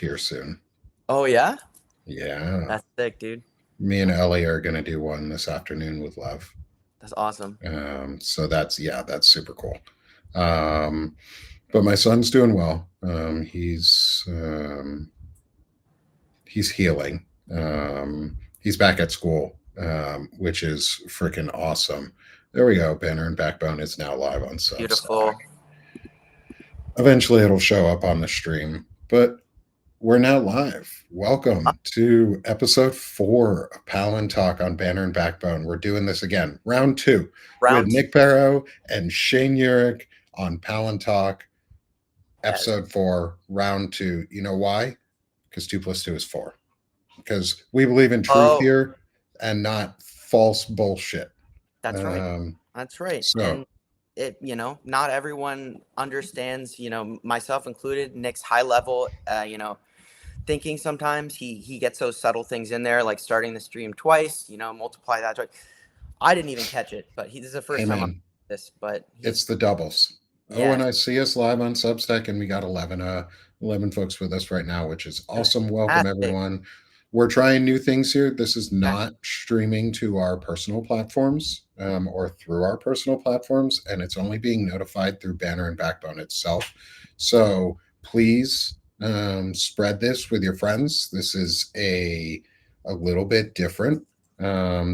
here soon. Oh yeah, Yeah. that's sick, dude. Me and Ellie are going to do one this afternoon with Love. That's awesome. So that's super cool. Um, but my son's doing well. He's healing. He's back at school, which is freaking awesome. There we go. Banner and Backbone is now live on Substack. Beautiful. Eventually, it'll show up on the stream, but we're now live. Uh, Welcome to episode 4 of Palantalk on Banner and Backbone. We're doing this again, round 2, with Round two. Nick Barrow and Shane Urich on Palantalk, Yes. episode 4, round 2. You know why? Because 2 plus 2 is 4. Because we believe in truth Oh, here and not false bullshit. that's right. Um, That's right. so, And not everyone understands, myself included, Nick's high level, thinking sometimes. He gets those subtle things in there, like starting the stream twice, multiply that twice. I didn't even catch it, but this is the hey first time I'm man, this, but it's he's, the doubles. Oh, and yes, I see us live on Substack, and we got 11 folks with us right now, which is awesome. Welcome, fantastic. everyone. We're trying new things here. This is Okay. not streaming to our personal platforms or through our personal platforms, and it's only being notified through Banner and Backbone itself. So please spread this with your friends. This is a little bit different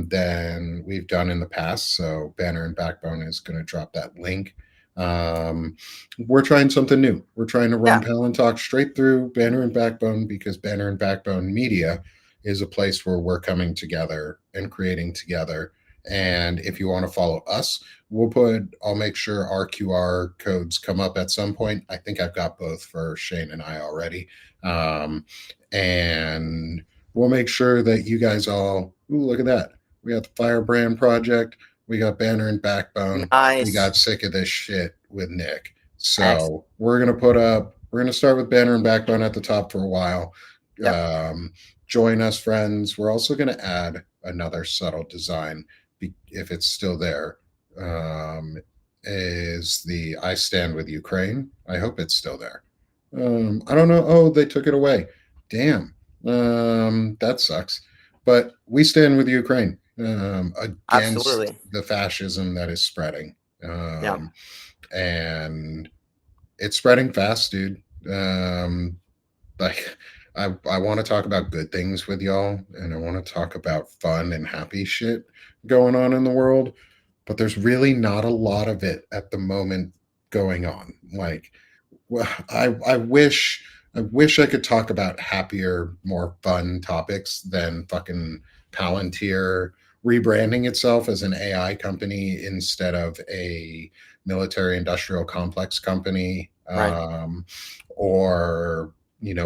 than we've done in the past. So Banner and Backbone is going to drop that link. Um, we're trying something new. We're trying to run Yeah. Palantalk straight through Banner and Backbone because Banner and Backbone Media is a place where we're coming together and creating together. And if you want to follow us, I'll make sure our QR codes come up at some point. I think I've got both for Shane and I already. Um, and we'll make sure that you guys all, ooh, look at that. We got the Firebrand Project. We got Banner and Backbone. We Nice. got sick of this shit with Nick. Excellent. So we're gonna start with Banner and Backbone at the top for a while. Yep. Um, Join us, friends. We're also gonna add another subtle design if it's still there. Um, is the I Stand with Ukraine? I hope it's still there. I don't know. Oh, they took it away. Damn. That sucks. But we stand with Ukraine against Absolutely. the fascism that is spreading. Yeah. Um, and it's spreading fast, dude. Um, like, I want to talk about good things with y'all, and I want to talk about fun and happy shit going on in the world, but there's really not a lot of it at the moment going on. Like, well, I wish I could talk about happier, more fun topics than fucking Palantir rebranding itself as an AI company instead of a military industrial complex company, Right. or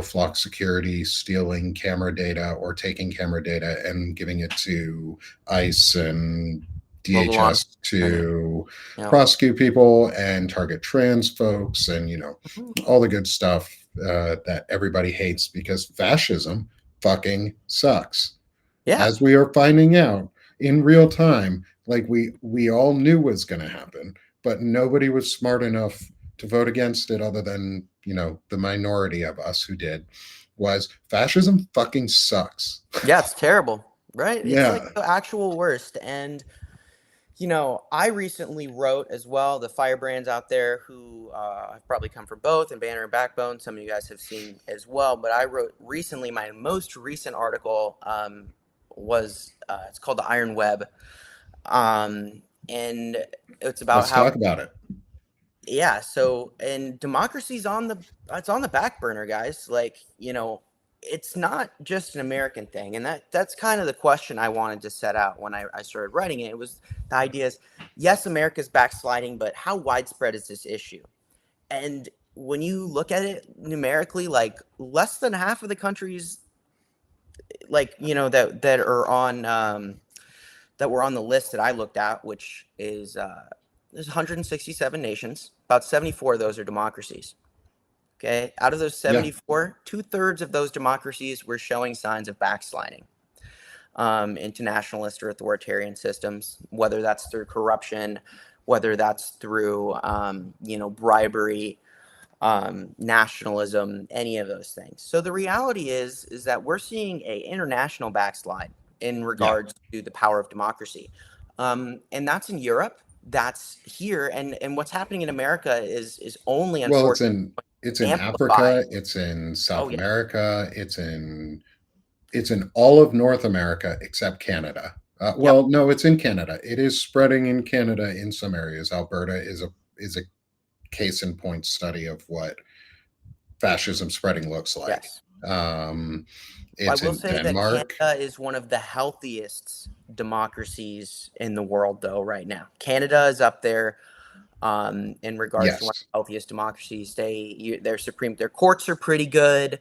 Flock Security stealing camera data or taking camera data and giving it to ICE and Global law DHS enforcement. to Yeah. prosecute people and target trans folks and Mhm. all the good stuff that everybody hates because fascism fucking sucks, Yeah. as we are finding out in real time. Like we all knew was going to happen, but nobody was smart enough to vote against it other than the minority of us who did. Was fascism fucking sucks. Yeah. It's terrible. Right. It's like Yeah. the actual worst. And I recently wrote as well the firebrands out there who have probably come from both and Banner and Backbone. Some of you guys have seen as well. But I wrote recently, my most recent article was it's called The Iron Web. And it's about Let's how, talk about it. yeah. So, and democracy's it's on the back burner, guys. Like, it's not just an American thing. And that's kind of the question I wanted to set out when I started writing it. It was the idea is, yes, America's backsliding, but how widespread is this issue? And when you look at it numerically, like less than half of the countries, like, that are on, that were on the list that I looked at, which is, there's 167 nations. About 74 of those are democracies. Okay. Out of those Yeah. 74, 2/3 of those democracies were showing signs of backsliding into nationalist or authoritarian systems, whether that's through corruption, whether that's through, bribery, nationalism, any of those things. So the reality is that we're seeing a international backslide in Yeah. regards to the power of democracy, and that's in Europe. That's here, and what's happening in America is only Well, unfortunately it's in amplified. Africa, it's in Oh South yeah, America, it's in all of North America except Canada. yep, Well, no, it's in Canada. It is spreading in Canada in some areas. Alberta is a case in point study of what fascism spreading looks like. yes. Um, I it's will in say that Denmark. Canada is one of the healthiest democracies in the world, though. Right now, Canada is up there in regards to one of Yes. the healthiest democracies. Their courts are pretty good.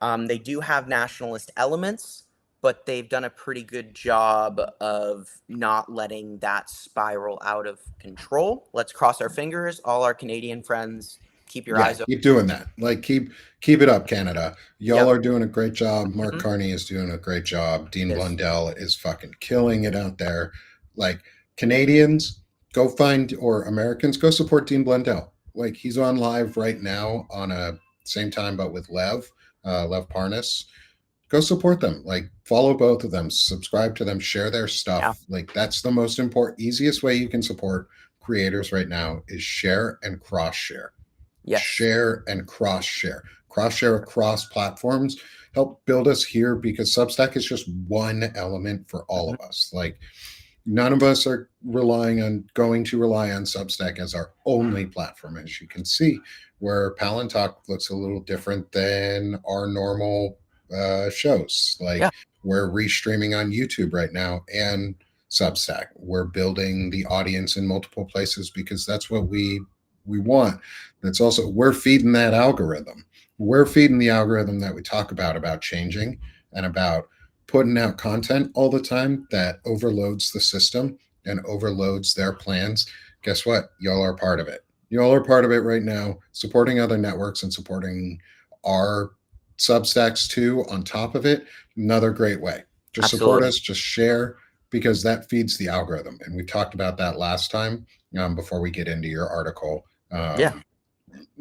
They do have nationalist elements, but they've done a pretty good job of not letting that spiral out of control. Let's cross our fingers, all our Canadian friends. Keep your Yeah, eyes open. keep doing that. Like keep it up, Canada. Y'all Yep. are doing a great job. Mark Mhm. Carney is doing a great job. Dean Yes. Blundell is fucking killing it out there. Like Canadians, go find or Americans, go support Dean Blundell. Like he's on live right now on a same time but with Lev Parnas. Go support them. Like follow both of them, subscribe to them, share their Yeah. stuff. Like that's the most important, easiest way you can support creators right now is share and cross share. Yes. Share and cross share across platforms. Help build us here because Substack is just one element for all Mhm. of us. Like none of us are going to rely on Substack as our only platform, as you can see, where Palantalk looks a little different than our normal shows. Like Yeah. we're restreaming on YouTube right now and Substack. We're building the audience in multiple places because that's what we want. That's also we're feeding that algorithm. We're feeding the algorithm that we talk about changing and about putting out content all the time that overloads the system and overloads their plans. Guess what? Y'all are part of it. Y'all are part of it right now, supporting other networks and supporting our Substacks too on top of it. Another great way. Just support Absolutely. us, just share because that feeds the algorithm. And we talked about that last time before we get into your article. Yeah.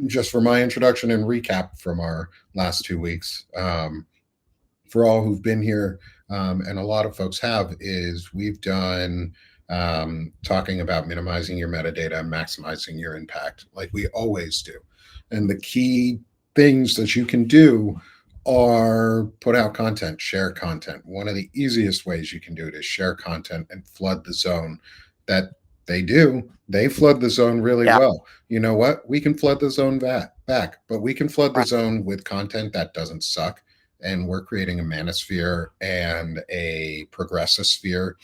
Just for my introduction and recap from our last 2 weeks. For all who've been here, and a lot of folks have, is we've done talking about minimizing your metadata and maximizing your impact, like we always do. And the key things that you can do are put out content, share content. One of the easiest ways you can do it is share content and flood the zone that they do. They flood the zone really Yeah. well. You know what? We can flood the zone back, but we can flood the Right. zone with content that doesn't suck and we're creating a manosphere and a progressosphere,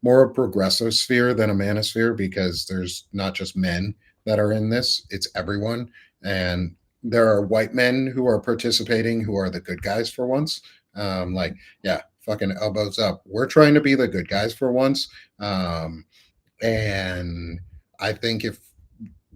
more a progressive sphere than a manosphere because there's not just men that are in this, it's everyone. And there are white men who are participating who are the good guys for once. Like, yeah, fucking elbows up. We're trying to be the good guys for once. And I think if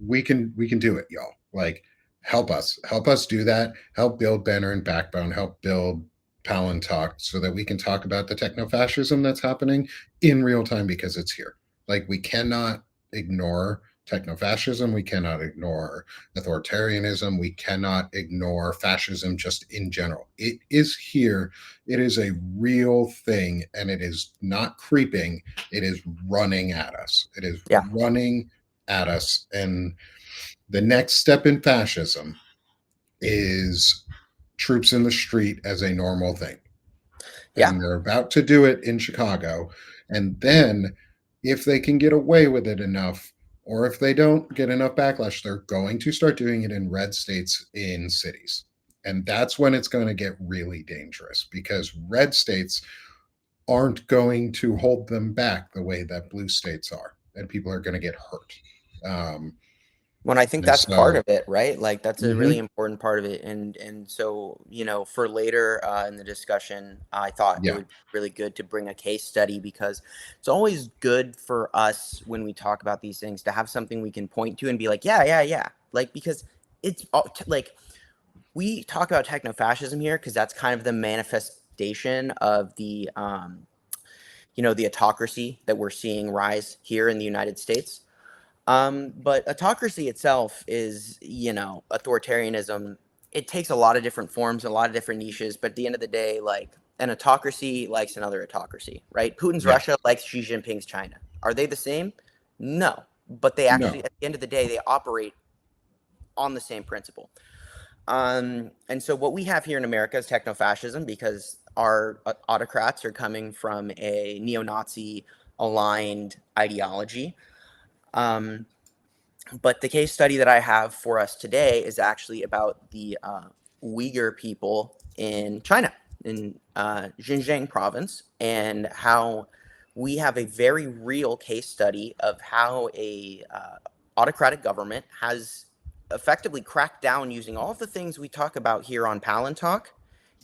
we can do it, y'all. Like help us do that. Help build Banner and Backbone. Help build Palantalk so that we can talk about the techno-fascism that's happening in real time because it's here. Like we cannot ignore techno-fascism. We cannot ignore authoritarianism. We cannot ignore fascism just in general. It is here. It is a real thing, and it is not creeping. It is running at us. It is Yeah. running at us. And the next step in fascism is troops in the street as a normal thing. Yeah. And they're about to do it in Chicago. And then, if they can get away with it enough, or if they don't get enough backlash, they're going to start doing it in red states in cities. And that's when it's going to get really dangerous because red states aren't going to hold them back the way that blue states are. And people are going to get hurt. Um, When I think and that's part so, of it, right? Like that's a really mhm, important part of it, and so for later in the discussion, I thought it yeah, would be really good to bring a case study because it's always good for us when we talk about these things to have something we can point to and be like, yeah, yeah, yeah, like because like we talk about techno-fascism here because that's kind of the manifestation of the autocracy that we're seeing rise here in the United States. But autocracy itself is, authoritarianism. It takes a lot of different forms, a lot of different niches. But at the end of the day, like an autocracy likes another autocracy, right? Putin's Yeah. Russia likes Xi Jinping's China. Are they the same? No. But they actually, No. at the end of the day, they operate on the same principle. And so what we have here in America is techno-fascism because our autocrats are coming from a neo-Nazi aligned ideology. Um, but the case study that I have for us today is actually about the Uyghur people in China, in Xinjiang province, and how we have a very real case study of how a autocratic government has effectively cracked down using all of the things we talk about here on Palantalk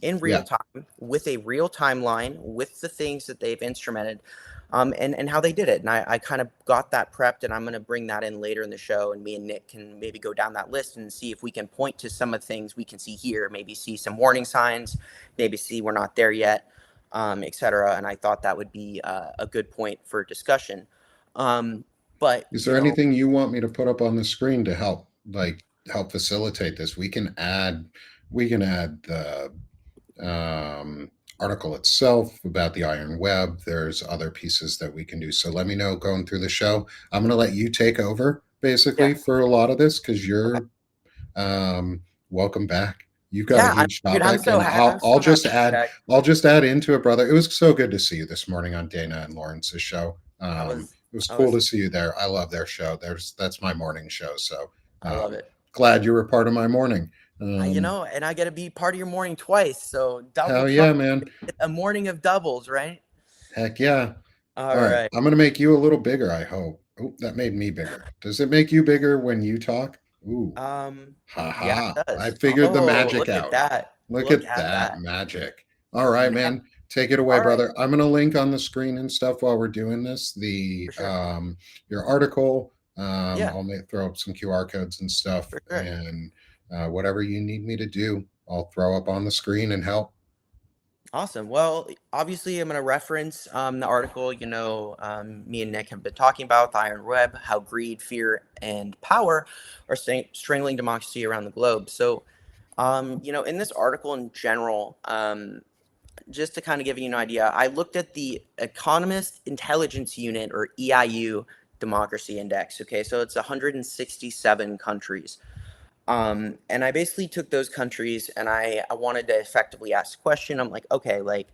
in real Yeah. time with a real timeline with the things that they've instrumented and how they did it. And I kind of got that prepped, and I'm going to bring that in later in the show. And me and Nick can maybe go down that list and see if we can point to some of the things we can see here, maybe see some warning signs, maybe see we're not there yet, etc. And I thought that would be a good point for discussion. But, Is there anything you want me to put up on the screen to help facilitate this? We can add the article itself about the iron web. There's other pieces that we can do. So let me know going through the show. I'm going to let you take over yeah, basically for a lot of this because okay. you're welcome back. You've got a Yeah, huge dude, I'm topic, so and I'm I'll so happy just to be add back. I'll just add into it, brother. It was so good to see you this morning on Dana and Lawrence's show. I was It was I cool was to see you there. I love their show. That's my morning show. So I love um, it. glad you were part of my morning. And I get to be part of your morning twice, so double Hell trouble, yeah, man. a morning of doubles, right? Heck yeah. All All right. right. I'm going to make you a little bigger, I hope. Oh, that made me bigger. Does it make you bigger when you talk? Ooh. Ha Yeah, ha. it I does. figured the Oh, magic look at out. that. Look Look at at that that. magic. All right, Now, man. Take it away, all right, brother. I'm going to link on the screen and stuff while we're doing this. for sure. Your article. Yeah, I'll throw up some QR codes and stuff, for sure. and whatever you need me to do, I'll throw up on the screen and help. Awesome. Well, obviously, I'm going to reference the article, me and Nick have been talking about, the Iron Web, how greed, fear, and power are strangling democracy around the globe. So, in this article in general, just to kind of give you an idea, I looked at the Economist Intelligence Unit, or EIU, Democracy Index. Okay, so it's 167 countries. And I basically took those countries and I wanted to effectively ask a question. I'm like, okay, like,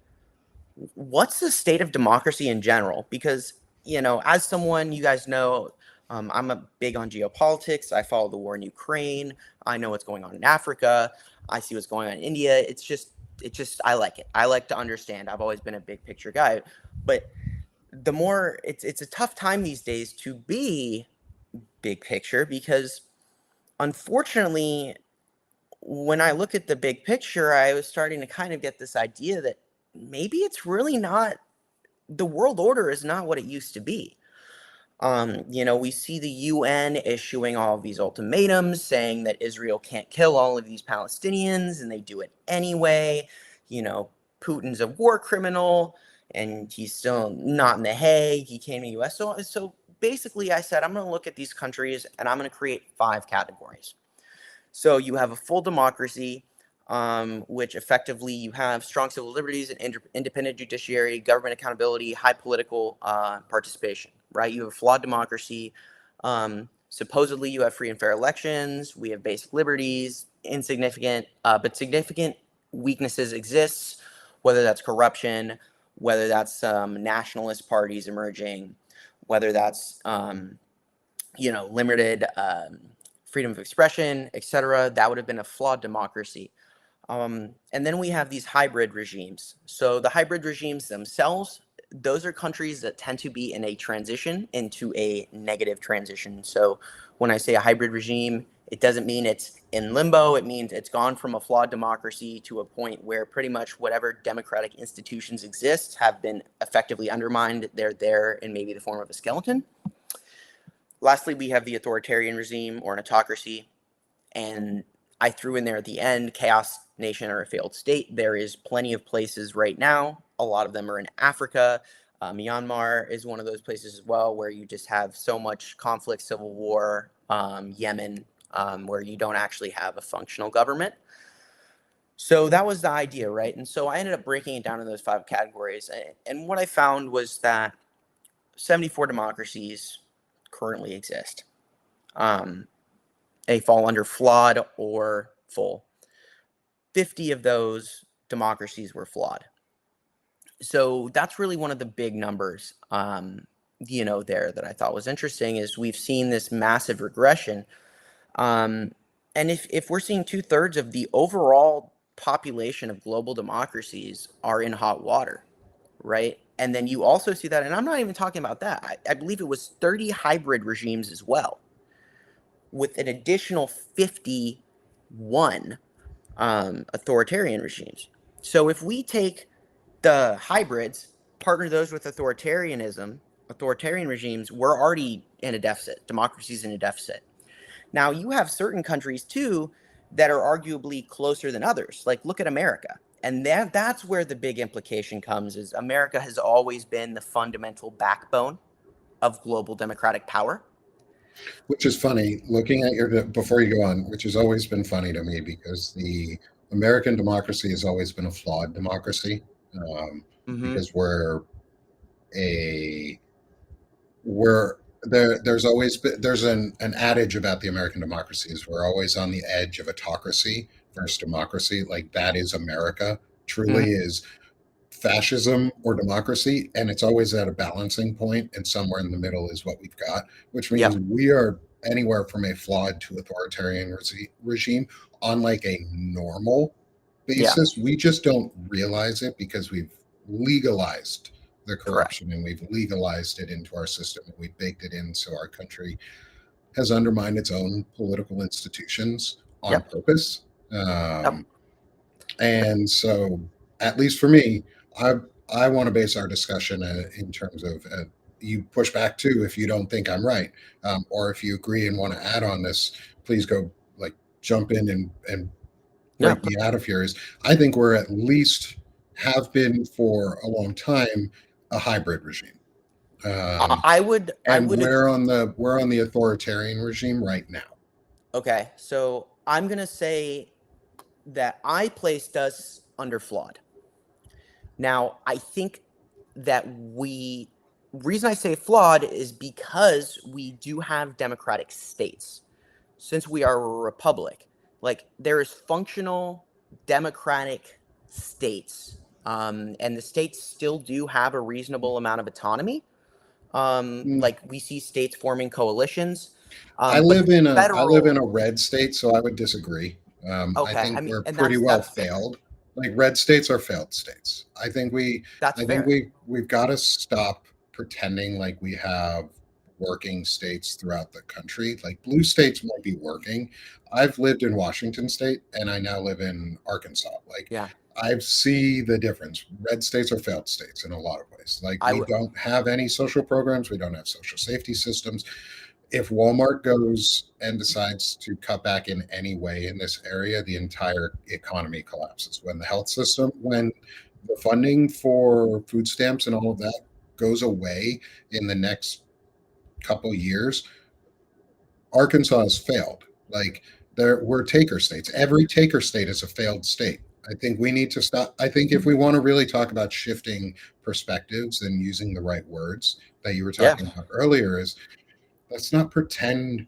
what's the state of democracy in general? Because, as someone you guys know, I'm a big on geopolitics. I follow the war in Ukraine. I know what's going on in Africa. I see what's going on in India. I like it. I like to understand. I've always been a big picture guy, but the more it's a tough time these days to be big picture because unfortunately when I look at the big picture, I was starting to kind of get this idea that maybe it's really not the world order is not what it used to be. We see the UN issuing all of these ultimatums saying that Israel can't kill all of these Palestinians, and they do it anyway. You know, Putin's a war criminal, and he's still not in The Hague. He came to the US. So basically, I said, I'm going to look at these countries and I'm going to create 5 categories. So you have a full democracy, which effectively you have strong civil liberties and independent judiciary, government accountability, high political participation, right? You have a flawed democracy. Supposedly you have free and fair elections. We have basic liberties, insignificant, but significant weaknesses exists, whether that's corruption, whether that's nationalist parties emerging, whether that's limited freedom of expression, etc. That would have been a flawed democracy. And then we have these hybrid regimes. So the hybrid regimes themselves, those are countries that tend to be in a transition into a negative transition. So when I say a hybrid regime, it doesn't mean it's in limbo. It means it's gone from a flawed democracy to a point where pretty much whatever democratic institutions exist have been effectively undermined. They're there in maybe the form of a skeleton. Lastly, we have the authoritarian regime or an autocracy. And I threw in there at the end chaos nation or a failed state. There is plenty of places right now. A lot of them are in Africa. Myanmar is one of those places as well where you just have so much conflict, civil war. Yemen, where you don't actually have a functional government. So that was the idea, right? And so I ended up breaking it down into those 5 categories. And what I found was that 74 democracies currently exist. Um, they fall under flawed or full. 50 of those democracies were flawed. So that's really one of the big numbers, there that I thought was interesting is we've seen this massive regression. Um, and if we're seeing 2/3 of the overall population of global democracies are in hot water, right? And then you also see that, and I'm not even talking about that. I believe it was 30 hybrid regimes as well, with an additional 51 authoritarian regimes. So if we take the hybrids, partner those with authoritarian regimes, we're already in a deficit. Democracy's in a deficit. Now, you have certain countries too that are arguably closer than others. Like, look at America. And that's where the big implication comes is America has always been the fundamental backbone of global democratic power. Which is funny looking at your before you go on, which has always been funny to me because the American democracy has always been a flawed democracy, um, Mm-hmm. because a we're there's always been, there's an adage about the American democracy is we're always on the edge of autocracy versus democracy. Like that is America, Mm-hmm. truly is fascism or democracy, and it's always at a balancing point, and somewhere in the middle is what we've got, which means Yep. we are anywhere from a flawed to authoritarian regime on like a normal Yeah. basis. We just don't realize it because we've legalized the Correct. corruption and we've legalized it into our system and we've baked it in so our country has undermined its own political institutions on Yep. purpose. Yep. And so, at least for me, I I want to base our discussion in terms of you push back too if you don't think I'm right, or if you agree and want to add on this. Please go like jump in and Yeah. break me out of here. Is I think we're at least have been for a long time a hybrid regime, um, I would. I and would. we're on the authoritarian regime right now. Okay. So I'm gonna say that I placed us under flawed. Now, I think that reason I say flawed is because we do have democratic states. Since we are a republic, like there is functional democratic states, and the states still do have a reasonable amount of autonomy. Mm, Like we see states forming coalitions, I but the live in a federal. red state, so I would disagree. I Okay, I think mean, we're and pretty well that's fair. failed. Like red states are failed states. That's I think fair. we've got to stop pretending like we have working states throughout the country. Like blue states might be working. I've lived in Washington State, and I now live in Arkansas. Like Yeah, I see the difference. Red states are failed states in a lot of ways. Like I we would. don't have any social programs. We don't have social safety systems. If Walmart goes and decides to cut back in any way in this area, the entire economy collapses. When the health system, when the funding for food stamps and all of that goes away in the next couple years, Arkansas has failed. Like there we're taker states. Every taker state is a failed state. I think we need to stop. I think if we want to really talk about shifting perspectives and using the right words that you were Yeah, talking about earlier, is let's not pretend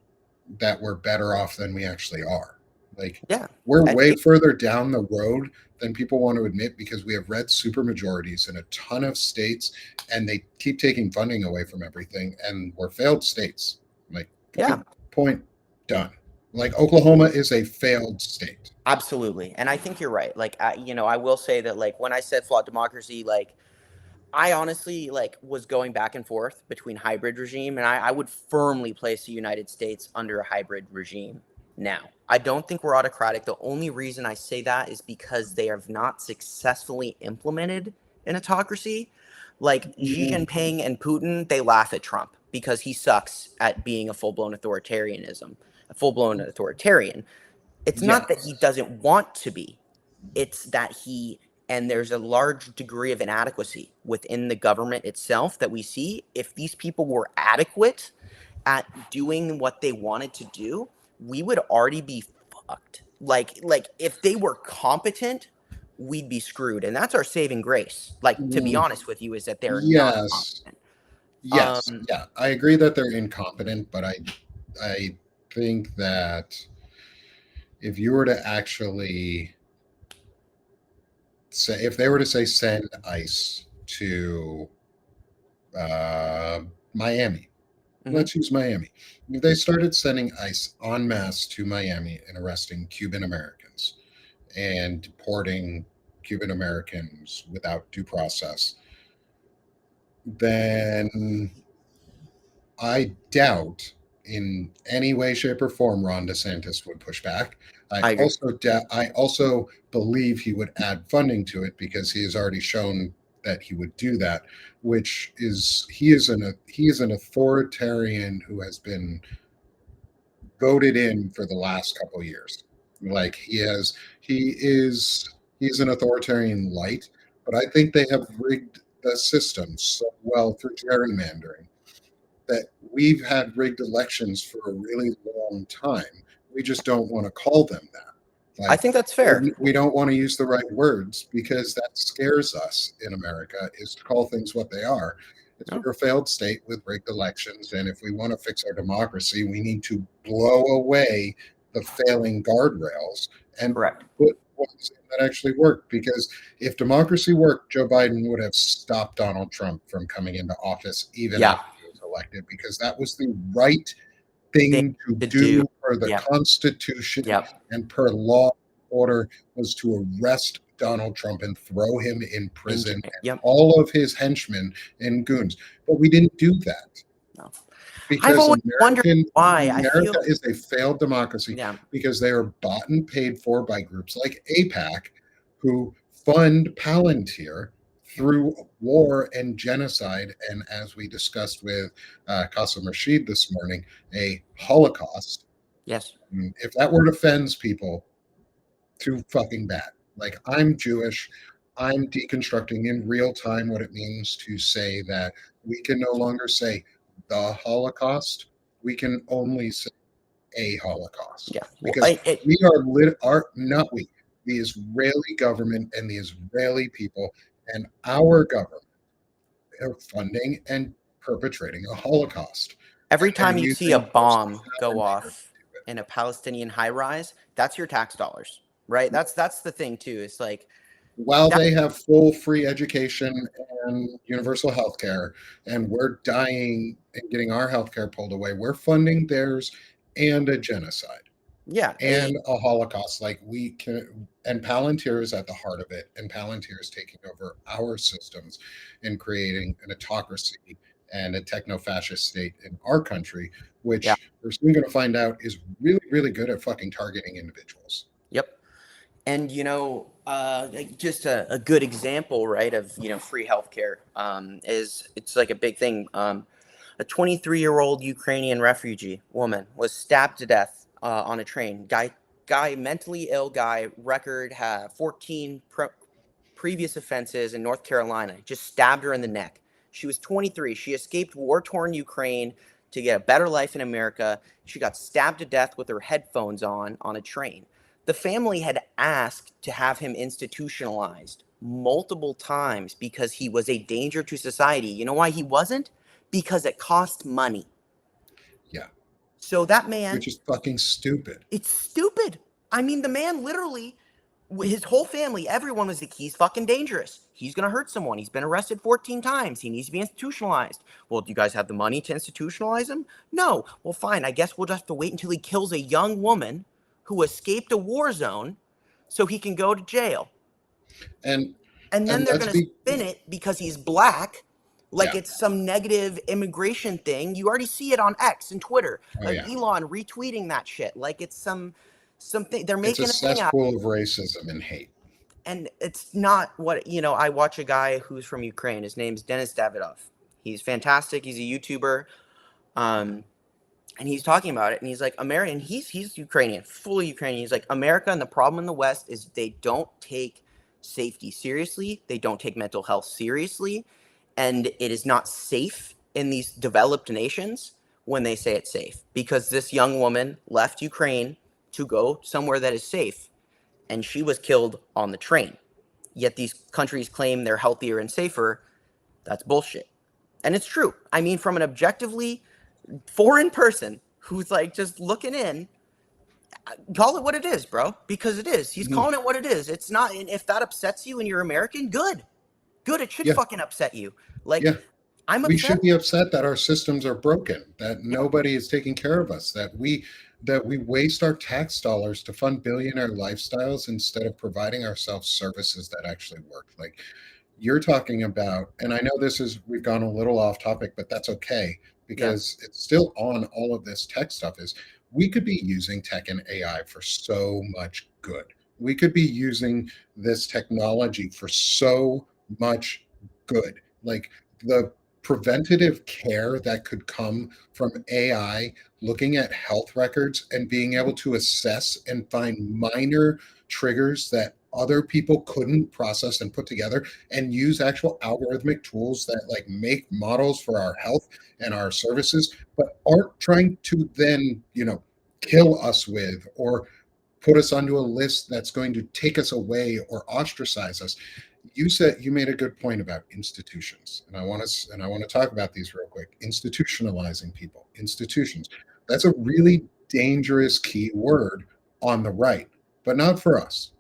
that we're better off than we actually are. Like yeah. we're I way think. further down the road than people want to admit because we have red super majorities in a ton of states and they keep taking funding away from everything and we're failed states. Like Yeah, point done. Like Oklahoma is a failed state. absolutely. And I think you're right. Like, I will say that, like, when I said flawed democracy, like, I honestly like was going back and forth between hybrid regime, and I would firmly place the United States under a hybrid regime now. I don't think we're autocratic. The only reason I say that is because they have not successfully implemented an autocracy. Like Xi Mm, Jinping and Putin, they laugh at Trump because he sucks at being a full blown authoritarian. It's yeah. not that he doesn't want to be, it's that he and there's a large degree of inadequacy within the government itself that we see. If these people were adequate at doing what they wanted to do, we would already be fucked. Like if they were competent, we'd be screwed. And that's our saving grace. Like, to be Mm, honest with you, is that they're not yes. competent. Yes. Um, Yeah. I agree that they're incompetent, but I think that if you were to actually say, if they were to say send ICE to uh, Miami, mhm. let's use Miami. If they started sending ICE en masse to Miami and arresting Cuban Americans and deporting Cuban Americans without due process, then I doubt in any way, shape, or form Ron DeSantis would push back. I agree. I also believe he would add funding to it because he has already shown that he would do that, which is he is an authoritarian who has been voted in for the last couple of years. Like he is he's an authoritarian light, but I think they have rigged the system so well through gerrymandering that we've had rigged elections for a really long time. We just don't want to call them that. I Like, think that's fair. we don't want to use the right words because that scares us in America is to call things what they are. It's No, we're a failed state with rigged elections. And if we want to fix our democracy, we need to blow away the failing guardrails and correct. put ones in that actually work. Because if democracy worked, Joe Biden would have stopped Donald Trump from coming into office even Yeah, after he was elected, because that was the right thing thing to to do. do per the Yep, Constitution yep. and per law and order was to arrest Donald Trump and throw him in prison and Yep. all of his henchmen and goons. But we didn't do that No. I've because always wondered why. I America feel, is a failed democracy yeah, because they are bought and paid for by groups like APAC who fund Palantir through war and genocide, and as we discussed with Qasim Rashid this morning, a Holocaust. yes, If that word offends people, too fucking bad. Like, I'm Jewish. I'm deconstructing in real time what it means to say that we can no longer say the Holocaust. We can only say a Holocaust yeah. Well, because we are are not we, the Israeli government and the Israeli people and our government are funding and perpetrating a Holocaust. every And time you see a using our bomb go sovereignty to off do it. in a Palestinian high rise, that's your tax dollars, right? That's the thing too. It's like While that. they have full free education and universal health care, and we're dying and getting our health care pulled away, we're funding theirs and a genocide Yeah, and a Holocaust. Like, we can, and Palantir is at the heart of it, and Palantir is taking over our systems and creating an autocracy and a techno-fascist state in our country, yeah, which we're soon going to find out is really, really good at fucking targeting individuals. yep. And like just a good example, right, of free healthcare is it's like a big thing. A 23-year-old Ukrainian refugee woman was stabbed to death on a train. Guy, mentally ill guy, record had 14 previous offenses in North Carolina. Just stabbed her in the neck. She was 23. She escaped war-torn Ukraine to get a better life in America. She got stabbed to death with her headphones on a train. The family had asked to have him institutionalized multiple times because he was a danger to society. You know why he wasn't? Because it cost money. Yeah, So that man, which is fucking stupid. it's stupid. I mean, the man literally, his whole family, everyone was like, he's fucking dangerous. He's going to hurt someone. He's been arrested 14 times. He needs to be institutionalized. Well, do you guys have the money to institutionalize him? No. Well, fine. I guess we'll just have to wait until he kills a young woman who escaped a war zone so he can go to jail. And And then they're let's going to be spin it because he's black, like yeah. it's some negative immigration thing. You already see it on X and Twitter. Oh yeah. Elon retweeting that shit like it's something. They're It's a making a thing out, cesspool of racism and hate. and it's not what I watch a guy who's from Ukraine. His name's Denis Davidov. He's fantastic. He's a YouTuber. Um, and he's talking about it, and he's like, American. He's Ukrainian, fully Ukrainian. He's like, America, and the problem in the West is they don't take safety seriously. They don't take mental health seriously. And it is not safe in these developed nations when they say it's safe. Because this young woman left Ukraine to go somewhere that is safe, and she was killed on the train. Yet these countries claim they're healthier and safer. That's bullshit. And it's true. I mean, from an objectively foreign person who's like just looking in, call it what it is, bro, because it is. He's Mm, calling it what it is. It's not. And if that upsets you and you're American, good, good. It should yeah, fucking upset you. Like, yeah. I'm We upset. should be upset that our systems are broken, that Yeah, nobody is taking care of us, that we waste our tax dollars to fund billionaire lifestyles instead of providing ourselves services that actually work. Like you're talking about, and I know we've gone a little off topic, but that's okay yeah, because it's still on all of this tech stuff is we could be using tech and AI for so much good. We could be using this technology for so much good. Like the preventative care that could come from AI looking at health records and being able to assess and find minor triggers that other people couldn't process and put together and use actual algorithmic tools that like make models for our health and our services, but aren't trying to then, kill us with or put us onto a list that's going to take us away or ostracize us. You made a good point about institutions, and I want to talk about these real quick. Institutionalizing people, institutions. That's a really dangerous key word on the right, but not for us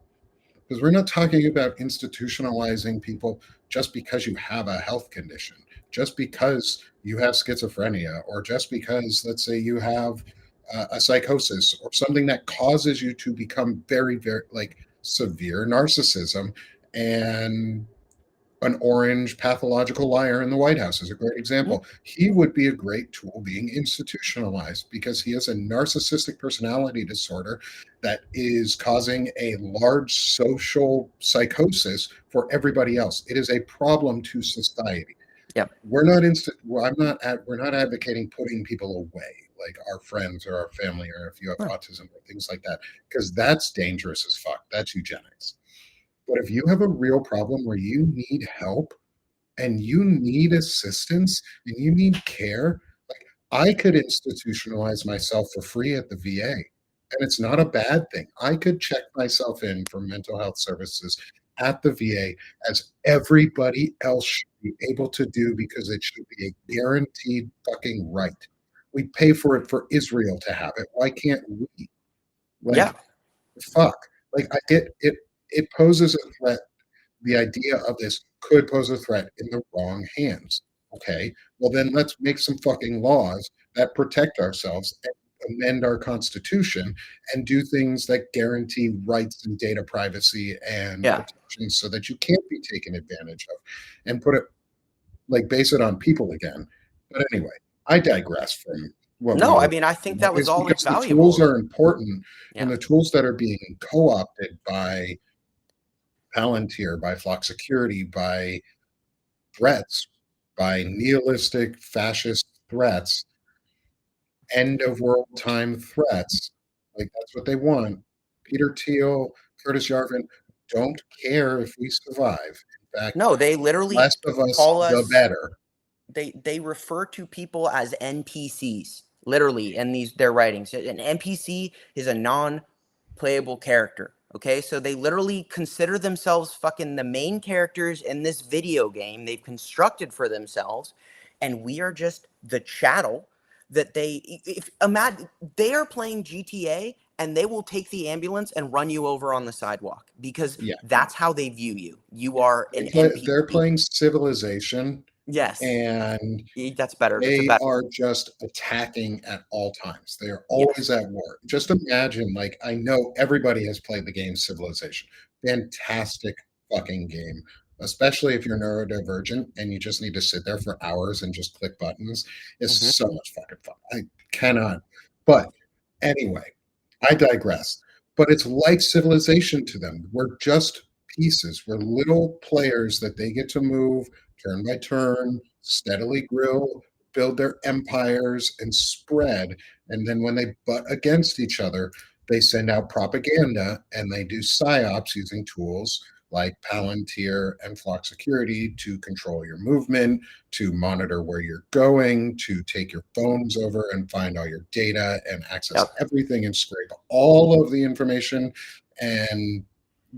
because we're not talking about institutionalizing people just because you have a health condition, just because you have schizophrenia, or just because, let's say, you have a psychosis or something that causes you to become very, very like severe narcissism. And an orange pathological liar in the White House is a great mhm, example. He would be a great tool being institutionalized because he has a narcissistic personality disorder that is causing a large social psychosis for everybody else. It is a problem to society. yeah. Well, we're not advocating putting people away like our friends or our family or if you have Huh. autism or things like that because that's dangerous as fuck. That's eugenics. But if you have a real problem where you need help and you need assistance and you need care, like I could institutionalize myself for free at the VA. And it's not a bad thing. I could check myself in for mental health services at the VA as everybody else should be able to do because it should be a guaranteed fucking right. We pay for it for Israel to have it. Why can't we? Yeah. Like, fuck. Like, I get it. It poses a threat. The idea of this could pose a threat in the wrong hands. Okay, well then let's make some fucking laws that protect ourselves and amend our constitution and do things that guarantee rights and data privacy and Yeah. protections so that you can't be taken advantage of and put it like base it on people again. But anyway, I digress from what we No, I were mean, I talking think about. that was It's all because the tools invaluable. are important and Yeah. the tools that are being co-opted by Palantir, by Flock Security, by threats, by nihilistic fascist threats, end of world time threats. Like that's what they want. Peter Thiel, Curtis Yarvin don't care if we survive. In fact, No, they literally less of us, call the us. better. They refer to people as NPCs, literally, in these their writings. An NPC is a non-playable character. Okay, so they literally consider themselves fucking the main characters in this video game they've constructed for themselves, and we are just the chattel that they. If imagine they are playing GTA and they will take the ambulance and run you over on the sidewalk because Yeah, that's how they view you. You are an they're NPC. playing Civilization, Yes, and that's better. That's a they better. are just attacking at all times. They are always Yes. at war. Just imagine, like, I know everybody has played the game Civilization. Fantastic fucking game, especially if you're neurodivergent and you just need to sit there for hours and just click buttons. It's Hmm. so much fucking fun. I cannot. But anyway, I digress. But it's like Civilization to them. We're just pieces. We're little players that they get to move turn by turn, steadily grow, build their empires, and spread. And then when they butt against each other, they send out propaganda and they do psyops using tools like Palantir and Flock Security to control your movement, to monitor where you're going, to take your phones over and find all your data and access Yep. everything and scrape all of the information. And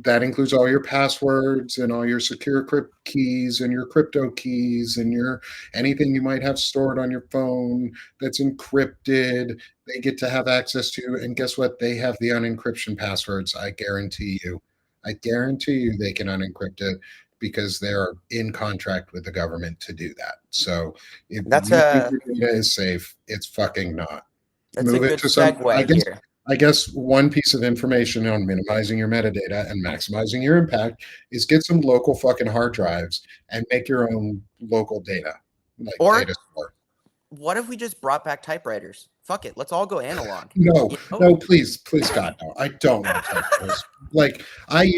that includes all your passwords and all your secure crypt keys and your crypto keys and your anything you might have stored on your phone that's encrypted. They get to have access to, and guess what? They have the unencryption passwords. I guarantee you. I guarantee you they can unencrypt it because they're in contract with the government to do that. So if That's you think a your data is safe, it's fucking not. that's a Move it good to some, I segue guess here. I guess one piece of information on minimizing your metadata and maximizing your impact is get some local fucking hard drives and make your own local data, like Or data store. what if we just brought back typewriters? Fuck it, let's all go analog. No, You know? no, please, please, God, no. I don't want typewriters. Like I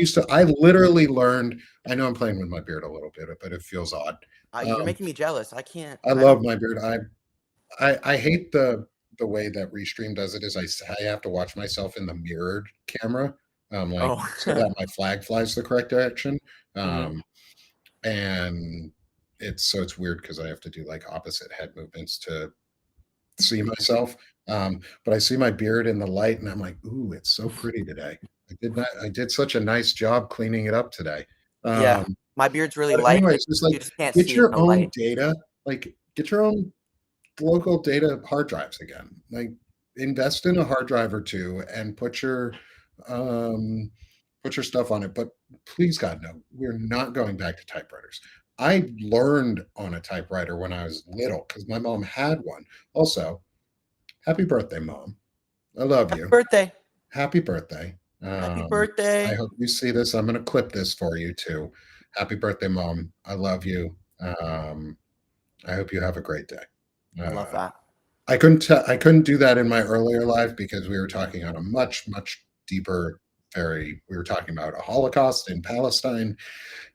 literally learned. I know I'm playing with my beard a little bit, but it feels odd. You're Um, making me jealous. I can't. I I love don't. my beard. I hate the way that Restream does it. Is I have to watch myself in the mirrored camera, like Oh. so that my flag flies the correct direction. Mhm. Um, and it's weird because I have to do like opposite head movements to see myself. But I see my beard in the light, and I'm like, ooh, it's so pretty today. I did such a nice job cleaning it up today. Yeah, Um, my beard's really but light, and anyways, just like you just can't get see it in your the own light. data, like get your own local data hard drives again. Like invest in a hard drive or two and um put your stuff on it. But please God no, we're not going back to typewriters. I learned on a typewriter when I was little because my mom had one. Also, happy birthday, Mom. I love Happy you. birthday! Happy birthday. Happy I birthday! hope you see this. I'm going to clip this for you too. Happy birthday, Mom. I love you. I hope you have a great day. I love Uh, that. I couldn't do that in my earlier life because we were talking on a much deeper very we were talking about a Holocaust in Palestine,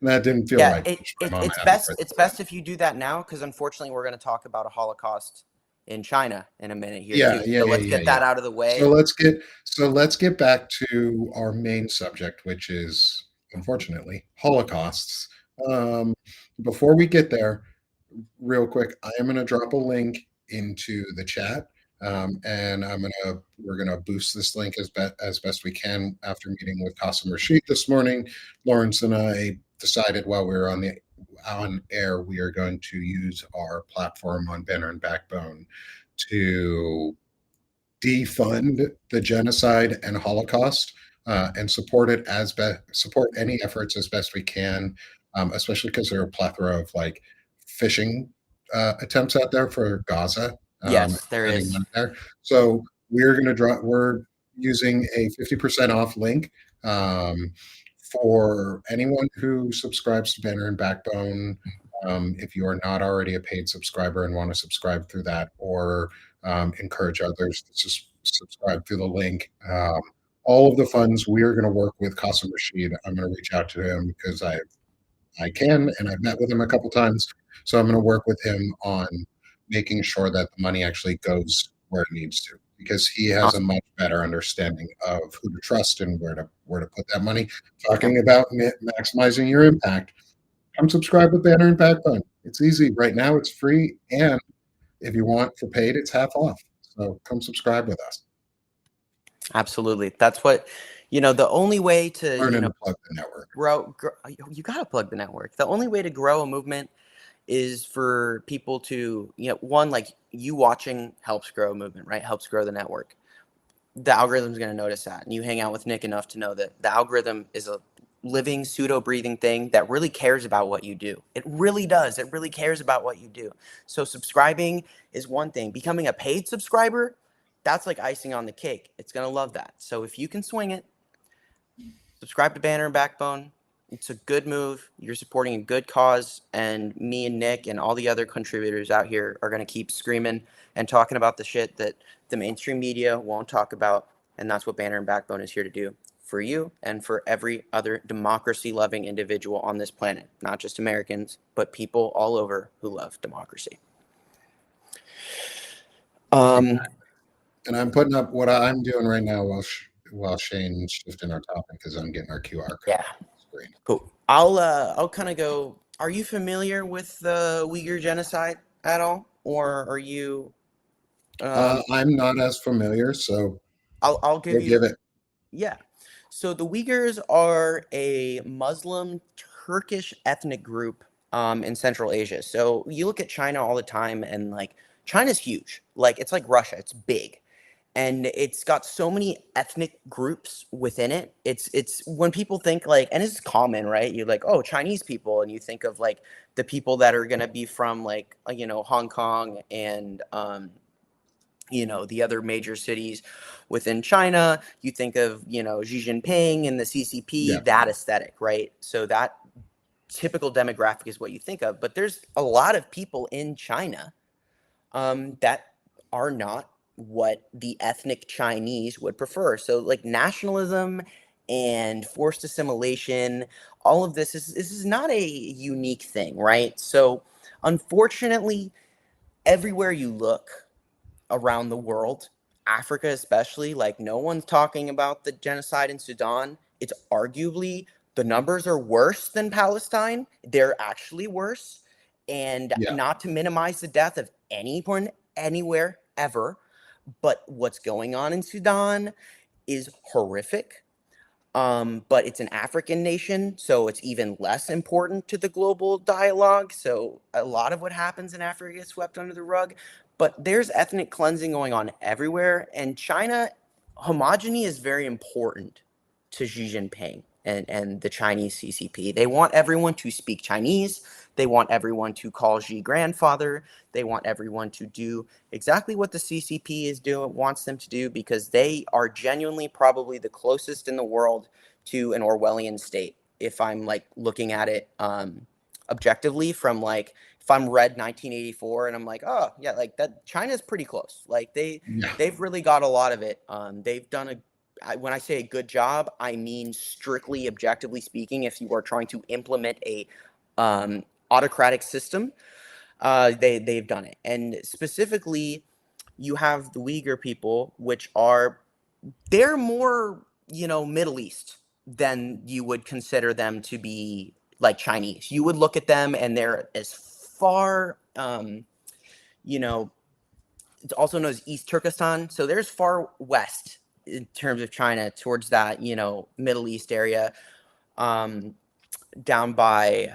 and that didn't feel Yeah, right to wish my mom a it's happy best. birthday It's then. best if you do that now, because unfortunately, we're going to talk about a Holocaust in China in a minute here Yeah, too. yeah, So yeah, let's yeah, get yeah. that out of the So way. let's get back to our main subject, which is unfortunately holocausts. Um, Before we get there, real quick, I am going to drop a link into the chat, and we're gonna boost this link as best we can. After meeting with Qasim Rashid this morning, Lawrence and I decided while we were on air, we are going to use our platform on Banner and Backbone to defund the genocide and Holocaust, and support any efforts as best we can, especially because there are a plethora of like phishing attempts out there for Gaza, Yes, there sending is. money there. So we're using a 50% off link, um, for anyone who subscribes to Banner and Backbone. If you are not already a paid subscriber and want to subscribe through that, or encourage others to subscribe through the link. All of the funds we are going to work with Qasim Rashid. I'm going to reach out to him because I can, and I've met with him a couple times. So I'm going to work with him on making sure that the money actually goes where it needs to, because he has a Awesome. much better understanding of who to trust and where to put that money. Yep. Talking about maximizing your impact, come subscribe with Banner and Backbone. It's easy right now. It's free, and if you want for paid, it's half off. So come subscribe with us. Absolutely. That's what, the only way to, Learn and plug the network. grow you got to plug the network. The only way to grow a movement is for people to, one, like you watching helps grow a movement, right? Helps grow the network. The algorithm's going to notice that. And you hang out with Nick enough to know that the algorithm is a living, pseudo breathing thing that really cares about what you do. It really does. It really cares about what you do. So subscribing is one thing. Becoming a paid subscriber, that's like icing on the cake. It's going to love that. So if you can swing it, subscribe to Banner and Backbone. It's a good move. You're supporting a good cause, and me and Nick and all the other contributors out here are going to keep screaming and talking about the shit that the mainstream media won't talk about, and that's what Banner and Backbone is here to do for you and for every other democracy-loving individual on this planet, not just Americans, but people all over who love democracy. Um, And I'm putting up what I'm doing right now while Shane's shifting our topic, because I'm getting our QR yeah, code. screen. Cool. I'll kind of go. Are you familiar with the Uyghur genocide at all, or are you? I'm not as familiar, so I'll give we'll give you. it. Yeah. So the Uyghurs are a Muslim Turkish ethnic group in Central Asia. So you look at China all the time, and like China's huge. Like it's like Russia. It's big. And it's got so many ethnic groups within it. It's when people think like, and it's common, right? You're like, oh, Chinese people, and you think of like the people that are gonna be from like Hong Kong and the other major cities within China. You think of Xi Jinping and the CCP, Yeah, that aesthetic, right? So that typical demographic is what you think of. But there's a lot of people in China that are not what the ethnic Chinese would prefer. So, like nationalism and forced assimilation, all of this is not a unique thing, right? So, unfortunately, everywhere you look around the world, Africa especially, like no one's talking about the genocide in Sudan. It's arguably the numbers are worse than Palestine. They're actually worse. And yeah, not to minimize the death of anyone anywhere ever, but what's going on in Sudan is horrific. But it's an African nation, so it's even less important to the global dialogue. So a lot of what happens in Africa gets swept under the rug. But there's ethnic cleansing going on everywhere, and China homogeny is very important to Xi Jinping and the Chinese CCP. They want everyone to speak Chinese. They want everyone to call Xi grandfather. They want everyone to do exactly what the CCP is doing wants them to do because they are genuinely probably the closest in the world to an Orwellian state. If I'm like looking at it objectively from like if I'm read 1984 and I'm like, oh yeah, like that China's pretty close. Like yeah, they've really got a lot of it. They've done when I say a good job, I mean strictly objectively speaking. If you are trying to implement a autocratic system, they've done it. And specifically, you have the Uyghur people, which are they're more Middle East than you would consider them to be like Chinese. You would look at them and they're as far you know it's also known as East Turkestan. So there's far west in terms of China towards that Middle East area, um, down by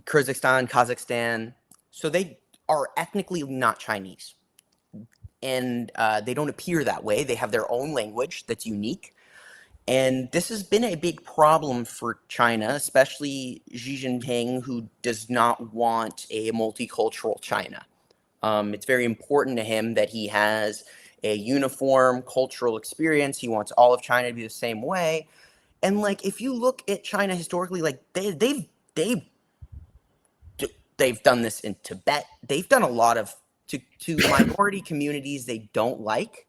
Kyrgyzstan, Kazakhstan. So they are ethnically not Chinese, and they don't appear that way. They have their own language that's unique. And this has been a big problem for China, especially Xi Jinping, who does not want a multicultural China. It's very important to him that he has a uniform cultural experience. He wants all of China to be the same way. And like, if you look at China historically, like they've done this in Tibet. They've done a lot of to minority communities they don't like.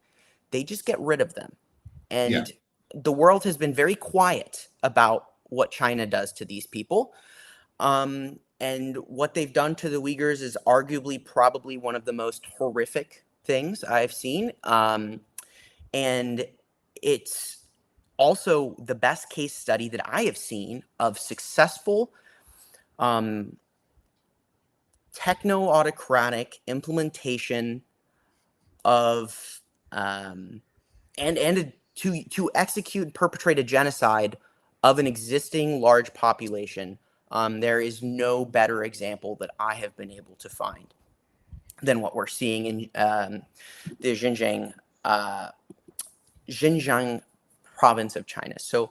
They just get rid of them. yeah, And the world has been very quiet about what China does to these people. And what they've done to the Uyghurs is arguably probably one of the most horrific things I've seen. And it's also the best case study that I have seen of successful um, techno autocratic implementation of and to execute and perpetrate a genocide of an existing large population. There is no better example that I have been able to find than what we're seeing in the uh, Xinjiang province of China. So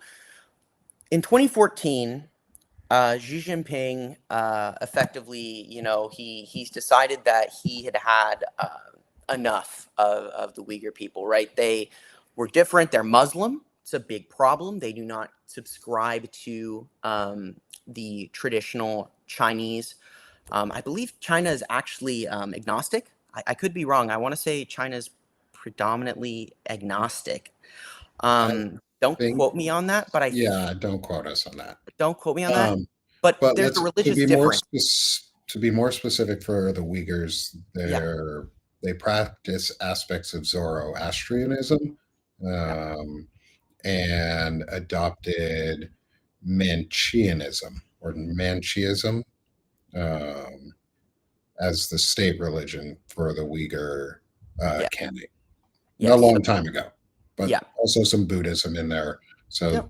in 2014, Xi Jinping effectively, he's decided that he had had enough of the Uyghur people. Right? They were different. They're Muslim. It's a big problem. They do not subscribe to the traditional Chinese. I believe China is actually agnostic. I could be wrong. I want to say China's predominantly agnostic. I Don't think, quote me on that, but yeah, don't quote us on that. don't quote me on that. Um, But but there's a let's religious difference. to be more specific for the Uyghurs, Yeah, they practice aspects of Zoroastrianism, yeah, um, and adopted Manchaeanism or Manchaeism um, as the state religion for the Uyghur Yeah. Khanate. A Yes. So long time ago, but yeah. also some Buddhism in there. So Yep.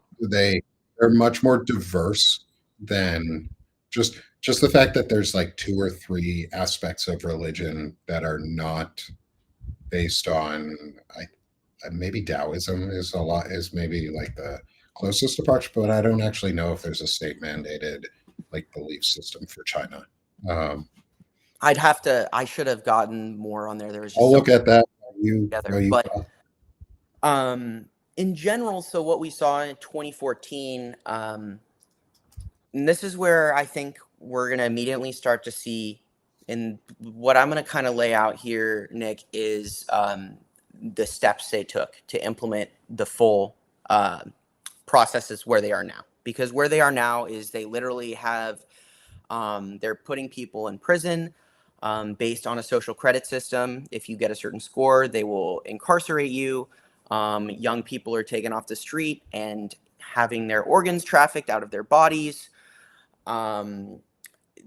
they're much more diverse than just the fact that there's like two or three aspects of religion that are not based on maybe Taoism is maybe like the closest approach, but I don't actually know if there's a state mandated like belief system for China. Um, I should have gotten more on there. There was just I'll so look much at that while together. you But talk. in general, so what we saw in 2014, and this is where I think we're going to immediately start to see, and what I'm going to kind of lay out here, Nick, is the steps they took to implement the full uh, processes where they are now. Because where they are now is they literally have, they're putting people in prison based on a social credit system. If you get a certain score, they will incarcerate you. Young people are taken off the street and having their organs trafficked out of their bodies. Um,